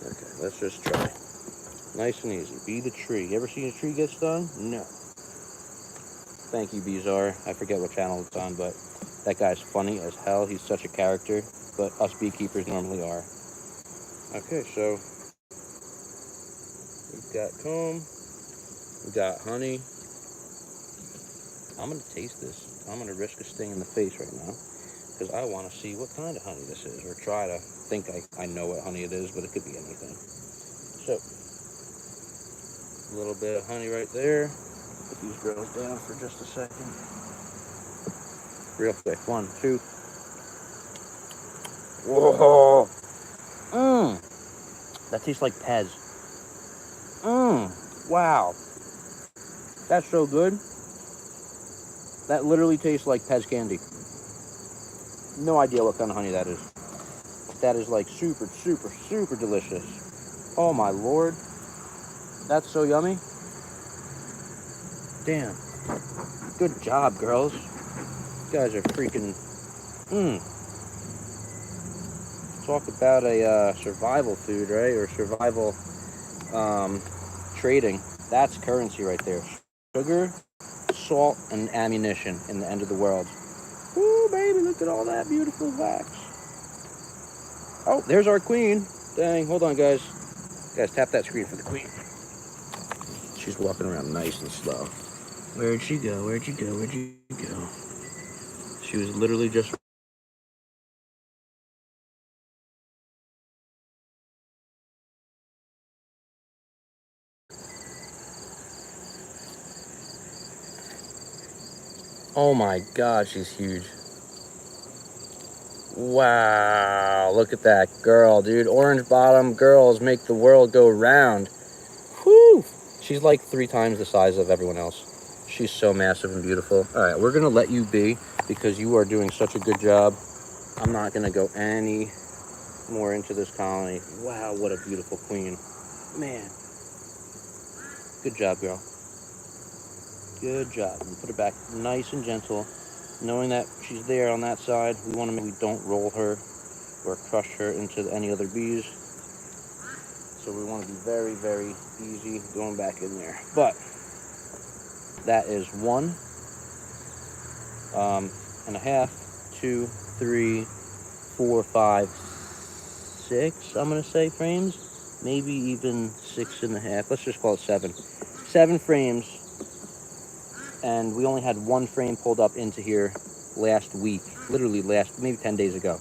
[SPEAKER 1] Okay, let's just try. Nice and easy. Be the tree. You ever seen a tree get stung? No. Thank you, Bizarre. I forget what channel it's on, but that guy's funny as hell. He's such a character, but us beekeepers normally are. Okay, so we've got comb, we've got honey. I'm gonna taste this. I'm gonna risk a sting in the face right now because I want to see what kind of honey this is, or try to think I know what honey it is, but it could be anything. So, a little bit of honey right there. Put these girls down for just a second. Real quick. 1, 2. Whoa. That tastes like Pez. Wow. That's so good. That literally tastes like Pez candy. No idea what kind of honey that is. That is like super, super, super delicious. Oh my lord. That's so yummy. Damn. Good job, girls. You guys are freaking... Talk about a survival food, right? Or survival trading. That's currency right there. Sugar, salt, and ammunition in the end of the world. Ooh, baby, look at all that beautiful wax. Oh, there's our queen. Dang, hold on, guys. Guys, tap that screen for the queen. She's walking around nice and slow. Where'd she go? Where'd you go? Where'd you go? She was literally just... Oh my god, she's huge. Wow, look at that girl, dude. Orange bottom girls make the world go round. Whew. She's like 3 times the size of everyone else. She's so massive and beautiful. All right, we're gonna let you be because you are doing such a good job. I'm not gonna go any more into this colony. Wow, what a beautiful queen. Man. Good job, girl. Good job. And put her back nice and gentle. Knowing that she's there on that side, we want to make sure we don't roll her or crush her into any other bees. So we want to be very, very easy going back in there. But that is 1 and a half, 2, 3, 4, 5, 6, I'm going to say frames. Maybe even 6.5. Let's just call it 7. 7 frames. And we only had 1 frame pulled up into here last week, literally maybe 10 days ago,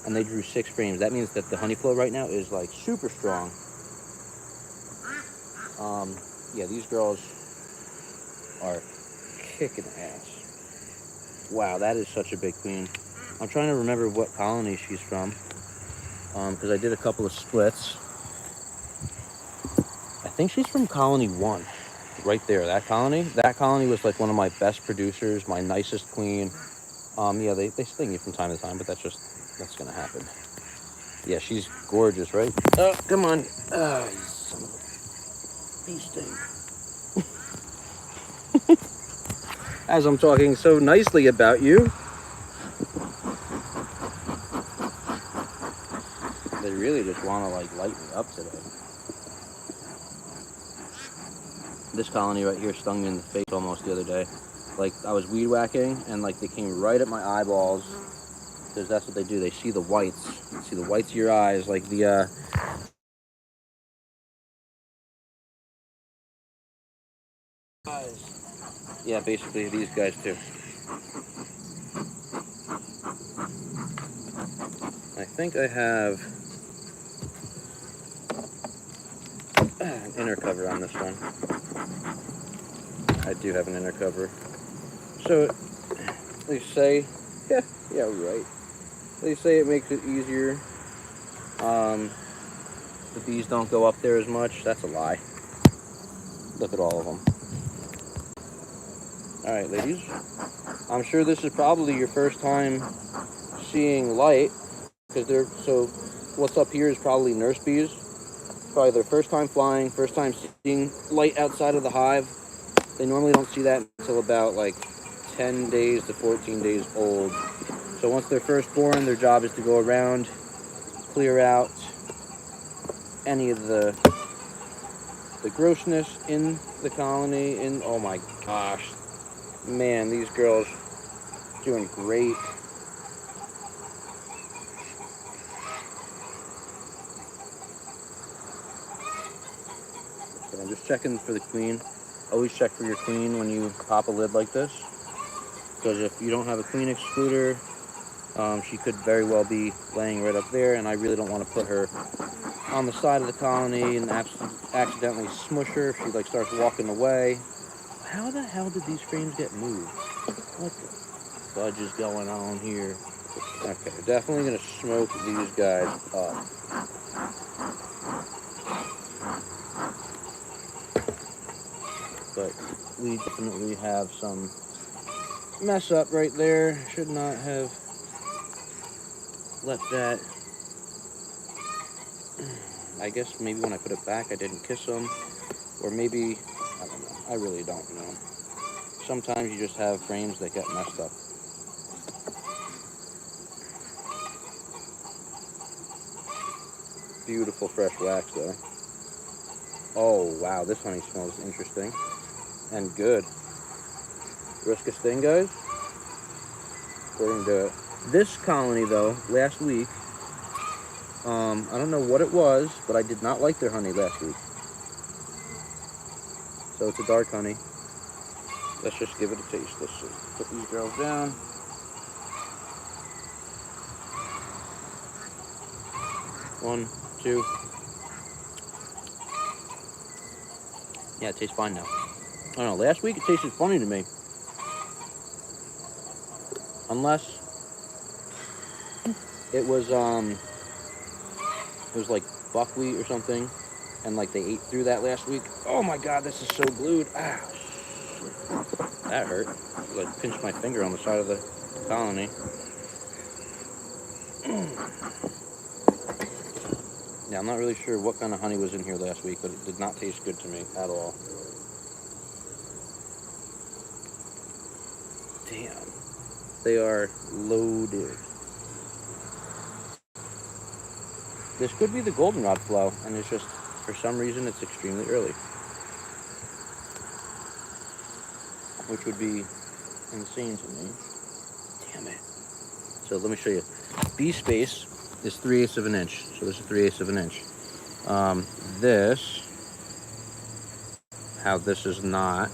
[SPEAKER 1] and they drew 6 frames. That means that the honey flow right now is like super strong. Yeah, these girls are kicking ass. Wow, that is such a big queen. I'm trying to remember what colony she's from, because I did a couple of splits. I think she's from colony 1. Right there, that colony was like one of my best producers, my nicest queen. Yeah, they sting you from time to time, but that's gonna happen. Yeah, she's gorgeous, right? Oh, come on. Oh, you son of a bee sting. As I'm talking so nicely about you, they really just want to like light me up today. This colony right here stung me in the face almost the other day. Like, I was weed whacking, and like they came right at my eyeballs, because that's what they do. They see the whites. You see the whites of your eyes, like the yeah, basically these guys too. I think I have an inner cover on this one. I do have an inner cover. So they say, yeah, right. They say it makes it easier. The bees don't go up there as much. That's a lie. Look at all of them. All right, ladies. I'm sure this is probably your first time seeing light, because so what's up here is probably nurse bees. Probably their first time flying, first time seeing light outside of the hive. They normally don't see that until about like 10 days to 14 days old. So once they're first born, their job is to go around, clear out any of the grossness in the colony. Oh my gosh, man, these girls doing great. Okay, I'm just checking for the queen. Always check for your queen when you pop a lid like this, because if you don't have a queen excluder, she could very well be laying right up there, and I really don't want to put her on the side of the colony and accidentally smush her if she like starts walking away. How the hell did these frames get moved? What the fudge is going on here? Okay, definitely gonna smoke these guys up. But we definitely have some mess up right there. Should not have let that. I guess maybe when I put it back I didn't kiss them, or maybe, I don't know. I really don't know. Sometimes you just have frames that get messed up. Beautiful fresh wax though. Oh wow, this honey smells interesting and good. Risk a sting, guys? We're gonna do it. This colony though, last week, I don't know what it was, but I did not like their honey last week. So it's a dark honey. Let's just give it a taste. Let's just put these girls down. One, two. Yeah, it tastes fine now. I don't know, last week it tasted funny to me. Unless it was like buckwheat or something, and like they ate through that last week. Oh my god, this is so glued. Ah, that hurt. Like pinched my finger on the side of the colony. Yeah, I'm not really sure what kind of honey was in here last week, but it did not taste good to me at all. Damn. They are loaded. This could be the goldenrod flow, and it's just, for some reason, it's extremely early. Which would be insane to me. Damn it. So let me show you. Bee space is 3/8 of an inch. So this is 3/8 of an inch. How this is not,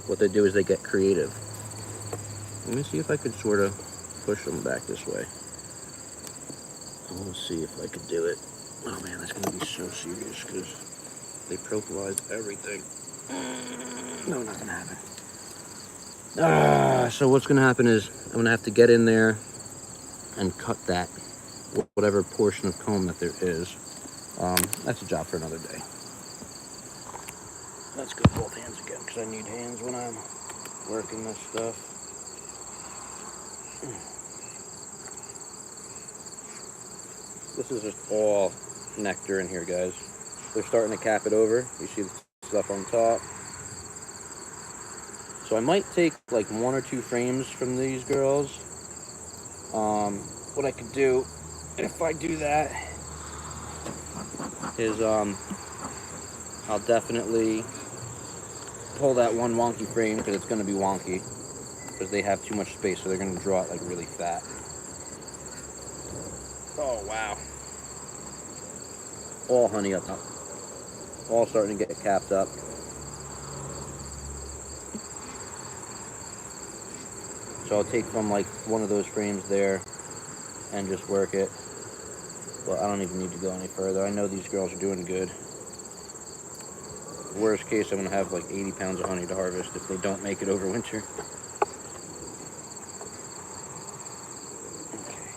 [SPEAKER 1] what they do is they get creative. Let me see if I could sort of push them back this way. We'll see if I could do it. Oh man, that's gonna be so serious because they propylized everything. No, not gonna happen. So what's gonna happen is I'm gonna have to get in there and cut that, whatever portion of comb that there is. That's a job for another day. Let's go both hands again because I need hands when I'm working this stuff. This is just all nectar in here, guys. They're starting to cap it over. You see the stuff on top. So I might take like 1 or 2 frames from these girls. What I could do, if I do that, is I'll definitely pull that one wonky frame because it's going to be wonky because they have too much space, so they're going to draw it like really fat. Oh wow. All honey up top. All starting to get capped up. So I'll take from like one of those frames there and just work it. Well, I don't even need to go any further. I know these girls are doing good. Worst case, I'm going to have like 80 pounds of honey to harvest if they don't make it over winter. Okay.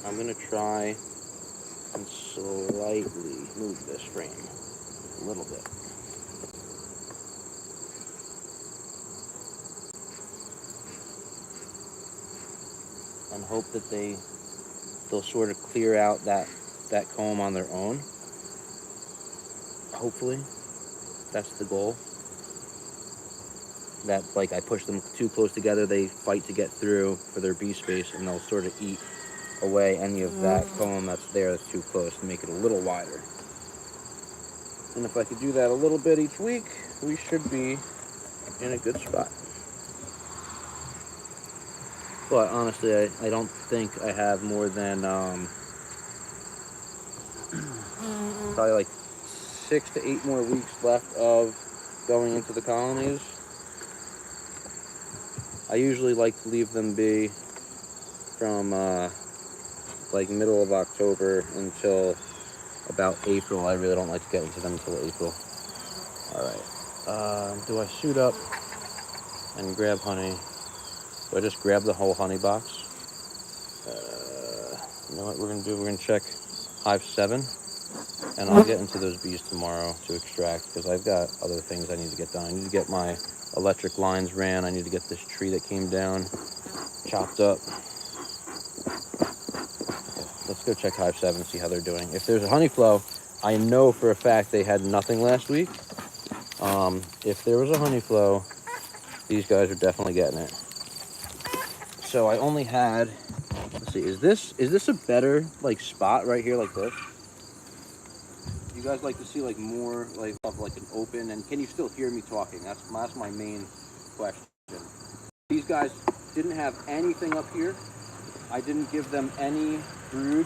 [SPEAKER 1] I'm going to try and slightly move this frame a little bit. And hope that they'll sort of clear out that comb on their own. Hopefully, that's the goal. That like I push them too close together, they fight to get through for their bee space, and they'll sort of eat away any of that comb that's there that's too close to make it a little wider. And if I could do that a little bit each week, we should be in a good spot. But honestly, I don't think I have more than probably like 6 to 8 more weeks left of going into the colonies. I usually like to leave them be from like middle of October until about April. I really don't like to get into them until April. Alright, do I suit up and grab honey? Do I just grab the whole honey box? You know what we're going to do? We're going to check hive 7, and I'll get into those bees tomorrow to extract, because I've got other things I need to get done. I need to get my electric lines ran. I need to get this tree that came down chopped up. Okay, let's go check hive 7 and see how they're doing. If there's a honey flow, I know for a fact they had nothing last week. If there was a honey flow, these guys are definitely getting it. So I only had, let's see, is this a better like spot right here like this? You guys like to see like more like of like an open, and can you still hear me talking? That's my main question. These guys didn't have anything up here. I didn't give them any brood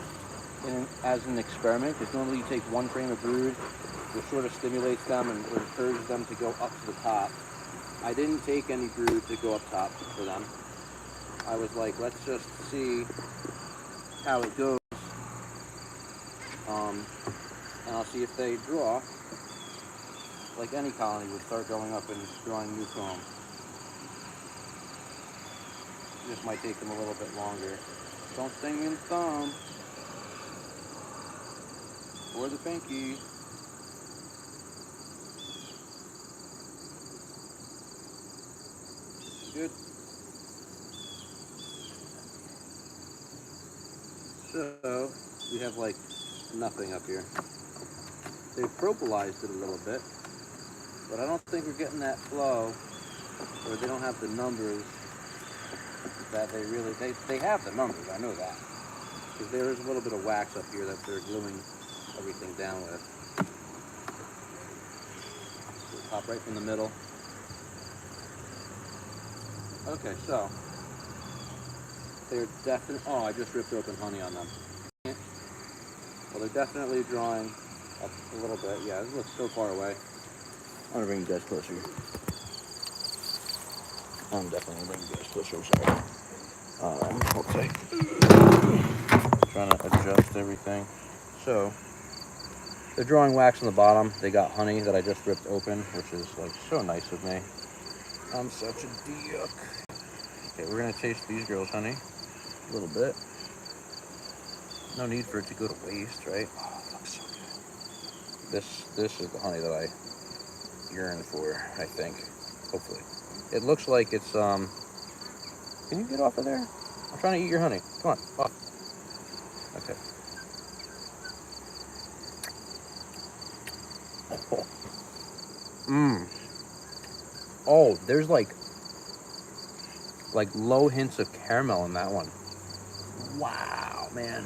[SPEAKER 1] as an experiment, because normally you take one frame of brood, which sort of stimulates them and encourages them to go up to the top. I didn't take any brood to go up top for them. I was like, let's just see how it goes, and I'll see if they draw, like any colony would start going up and drawing new comb. This might take them a little bit longer. Don't sting me in the thumb or the pinky. Good. So we have like nothing up here. They've propylized it a little bit, but I don't think we're getting that flow, or they don't have the numbers that they really, they have the numbers, I know that. Because there is a little bit of wax up here that they're gluing everything down with. So pop right from the middle. Okay, so they're definitely, oh, I just ripped open honey on them. Well, they're definitely drawing up a little bit. Yeah, this looks so far away. I'm gonna bring you guys closer. I'm definitely gonna bring you guys closer, I'm sorry. Hold tight. Trying to adjust everything. So, they're drawing wax on the bottom. They got honey that I just ripped open, which is like so nice of me. I'm such a dick. Okay, we're gonna taste these girls' honey a little bit. No need for it to go to waste, right? Oh, it looks so good. This is the honey that I yearn for, I think. Hopefully. It looks like it's, can you get off of there? I'm trying to eat your honey. Come on, off. Okay. Oh, there's like low hints of caramel in that one. Wow, man.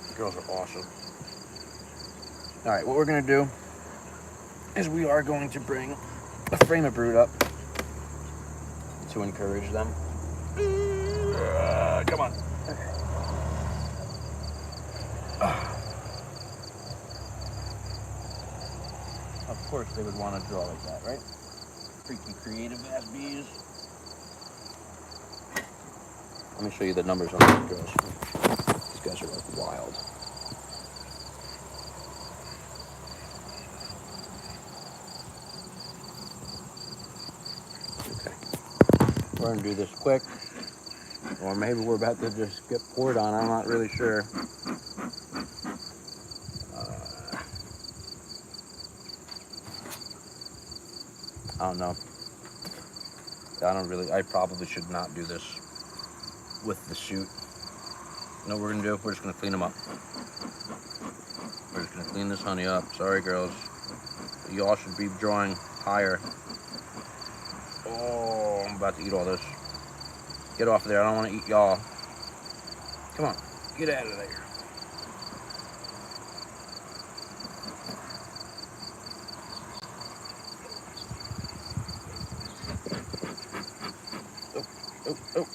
[SPEAKER 1] The girls are awesome. All right, what we're gonna do is we are going to bring a frame of brood up to encourage them. Come on. Okay. Of course they would want to draw like that, right? Freaking creative ass bees. Let me show you the numbers on these girls. These guys are like wild. Okay. We're gonna do this quick. Or maybe we're about to just get poured on. I'm not really sure. I don't know. I probably should not do this with the suit. You know what we're gonna do? We're just gonna clean them up. We're just gonna clean this honey up. Sorry, girls. Y'all should be drawing higher. Oh, I'm about to eat all this. Get off of there. I don't want to eat y'all. Come on. Get out of there.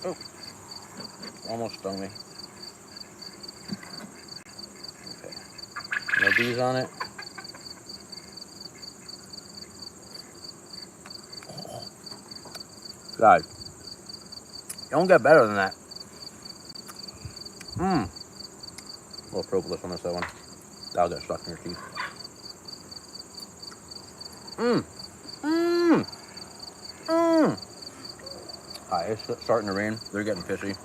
[SPEAKER 1] Oh. Almost stung me. Okay. No bees on it. God. You don't get better than that. A little propolis on this other one. That'll get stuck in your teeth. Alright, it's starting to rain. They're getting pissy.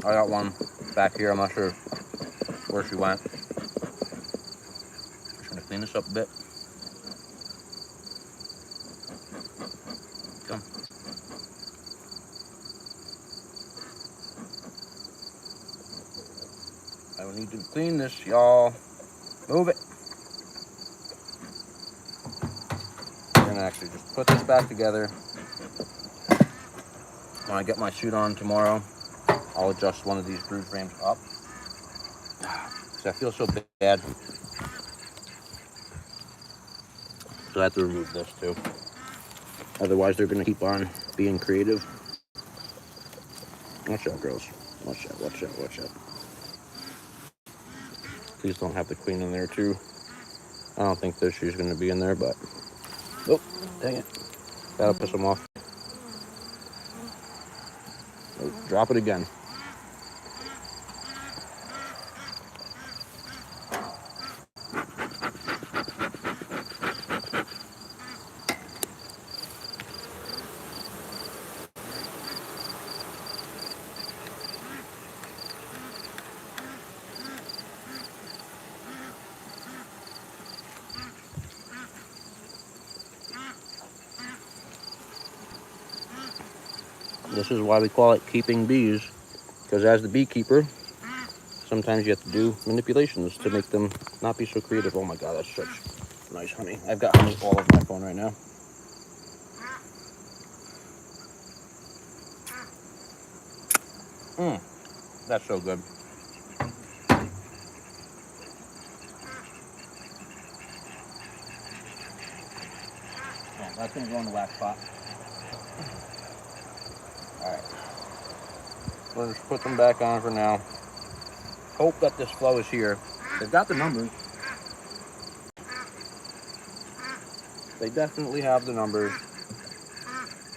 [SPEAKER 1] I got one back here. I'm not sure where she went. Just gonna clean this up a bit. Come. I will need to clean this, y'all. Move it. We're gonna actually just put this back together. When I get my suit on tomorrow, I'll adjust one of these brood frames up. Because I feel so bad. So I have to remove this too. Otherwise, they're gonna keep on being creative. Watch out, girls. Watch out. Please don't have the queen in there too. I don't think that she's gonna be in there, but oh, dang it. That'll piss them off. Oh, drop it again. This is why we call it keeping bees, because as the beekeeper, sometimes you have to do manipulations to make them not be so creative. Oh my God, that's such nice honey. I've got honey all over my phone right now. That's so good. Oh, that's gonna go in the wax pot. All right. We'll just put them back on for now. Hope that this flow is here. They've got the numbers. They definitely have the numbers.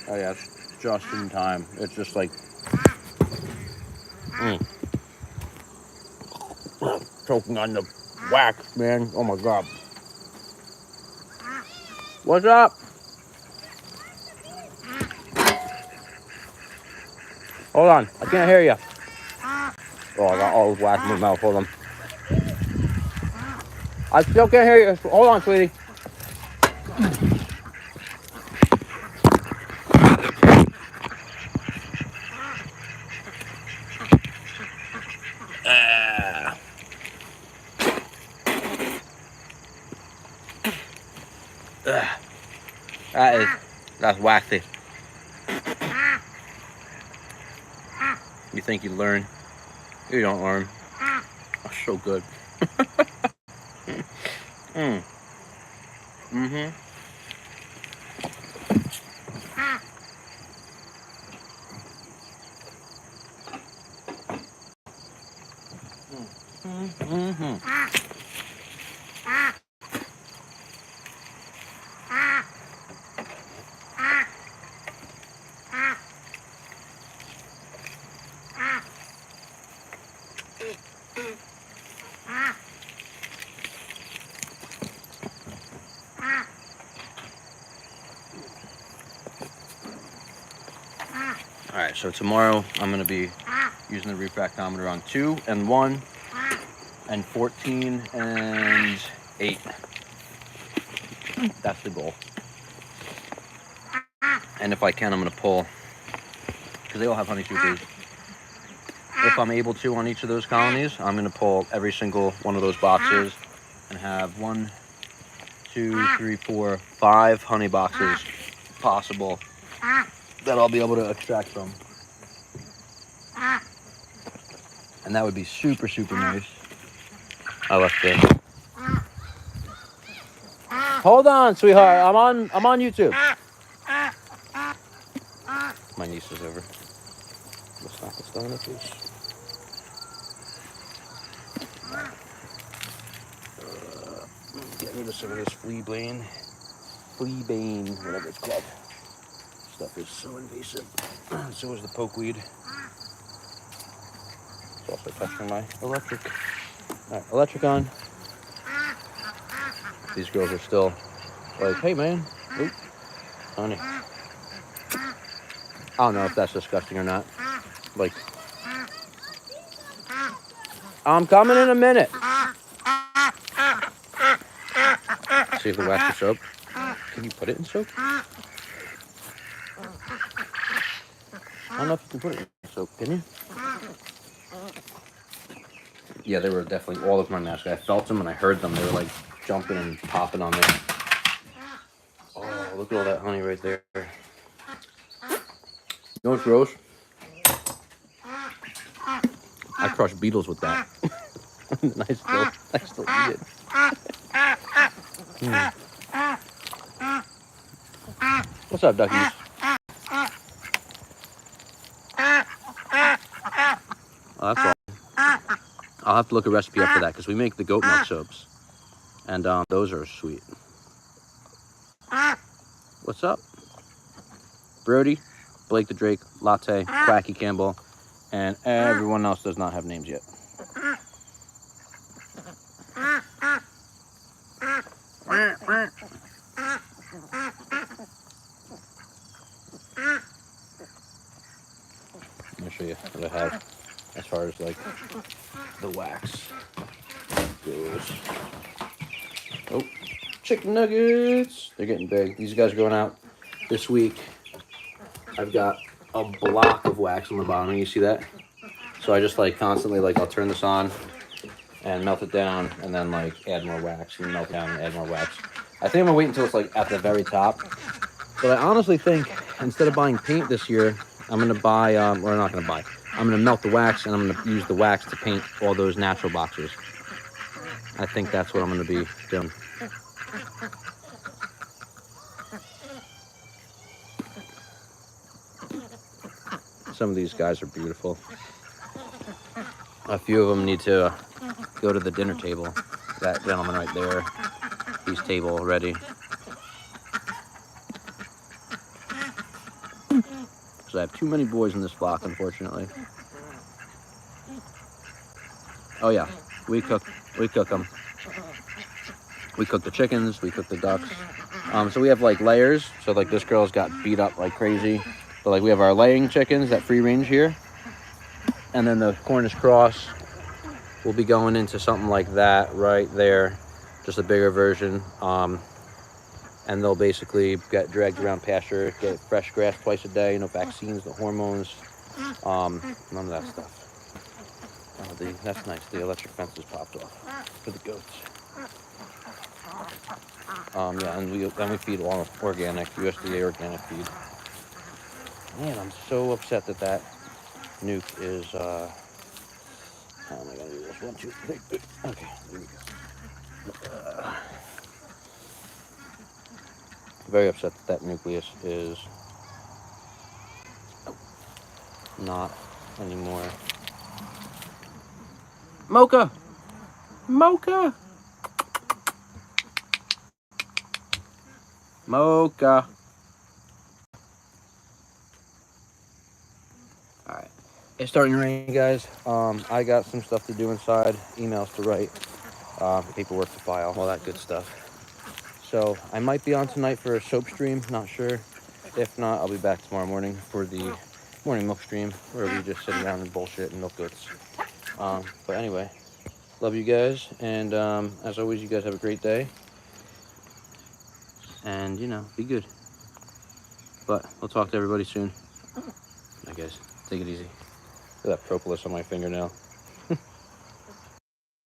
[SPEAKER 1] Oh yeah, it's just in time. It's just like choking on the wax, man. Oh my God. What's up? Hold on, I can't hear you. Oh, I got all the wax in my mouth. Hold on. I still can't hear you. Hold on, sweetie. That's waxy. think you learn. You don't learn. Oh, so good. Mm-hmm. All right, so tomorrow I'm gonna be using the refractometer on 2 and 1 and 14 and 8. That's the goal. And if I can, I'm gonna pull, because they all have honey supers. If I'm able to on each of those colonies, I'm gonna pull every single one of those boxes and have 1, 2, 3, 4, 5 honey boxes possible that I'll be able to extract from. And that would be super, super nice. I left it. Hold on, sweetheart. I'm on YouTube. My niece is over. Let's knock this down, please. Get rid of some of this flea bane, whatever it's called. Stuff is so invasive. So is the pokeweed. It's also touching my electric. All right, electric on. These girls are still like, hey man, oop, honey. I don't know if that's disgusting or not. Like, I'm coming in a minute. See if the wax is soap. Can you put it in soap? I don't know if you can put it in soap, can you? Yeah, they were definitely all over my mask. I felt them and I heard them. They were like jumping and popping on there. Oh, look at all that honey right there. You know what's gross? I crush beetles with that. I still eat it. What's up, duckies? Oh, that's all. I'll have to look a recipe up for that because we make the goat milk soaps. And those are sweet. What's up? Brody, Blake the Drake, Latte, Quacky Campbell, and everyone else does not have names yet. Let me show you what I have as far as like the wax goes. Oh, chicken nuggets. They're getting big. These guys are going out this week. I've got a block of wax on the bottom. You see that? So I just like constantly like I'll turn this on and melt it down and then like add more wax and melt it down and add more wax. I think I'm gonna wait until it's like at the very top. But I honestly think instead of buying paint this year, I'm gonna buy, or not gonna buy, I'm gonna melt the wax and I'm gonna use the wax to paint all those natural boxes. I think that's what I'm gonna be doing. Some of these guys are beautiful. A few of them need to go to the dinner table. That gentleman right there, he's table ready. So I have too many boys in this flock, unfortunately. Oh yeah, we cook them. We cook the chickens, we cook the ducks. So we have like layers. So like this girl's got beat up like crazy. But like we have our laying chickens that free range here. And then the Cornish cross will be going into something like that right there. Just a bigger version. And they'll basically get dragged around pasture, get fresh grass twice a day, no vaccines, no hormones, none of that stuff. That's nice, the electric fence is popped off for the goats. Yeah, and we feed all organic, USDA organic feed. Man, I'm so upset that Nuke is, how am I gonna do this? 1, 2, 3, okay, there we go. Very upset that Nucleus is not anymore. Mocha! Mocha! Mocha! Alright. It's starting to rain, guys. I got some stuff to do inside, emails to write, paperwork to file, all that good stuff. So I might be on tonight for a soap stream, not sure. If not, I'll be back tomorrow morning for the morning milk stream, where we just sit around and bullshit and milk goats. But anyway, love you guys, and as always, you guys have a great day. And, you know, be good. But we'll talk to everybody soon. Bye, guys. Take it easy. Look at that propolis on my fingernail.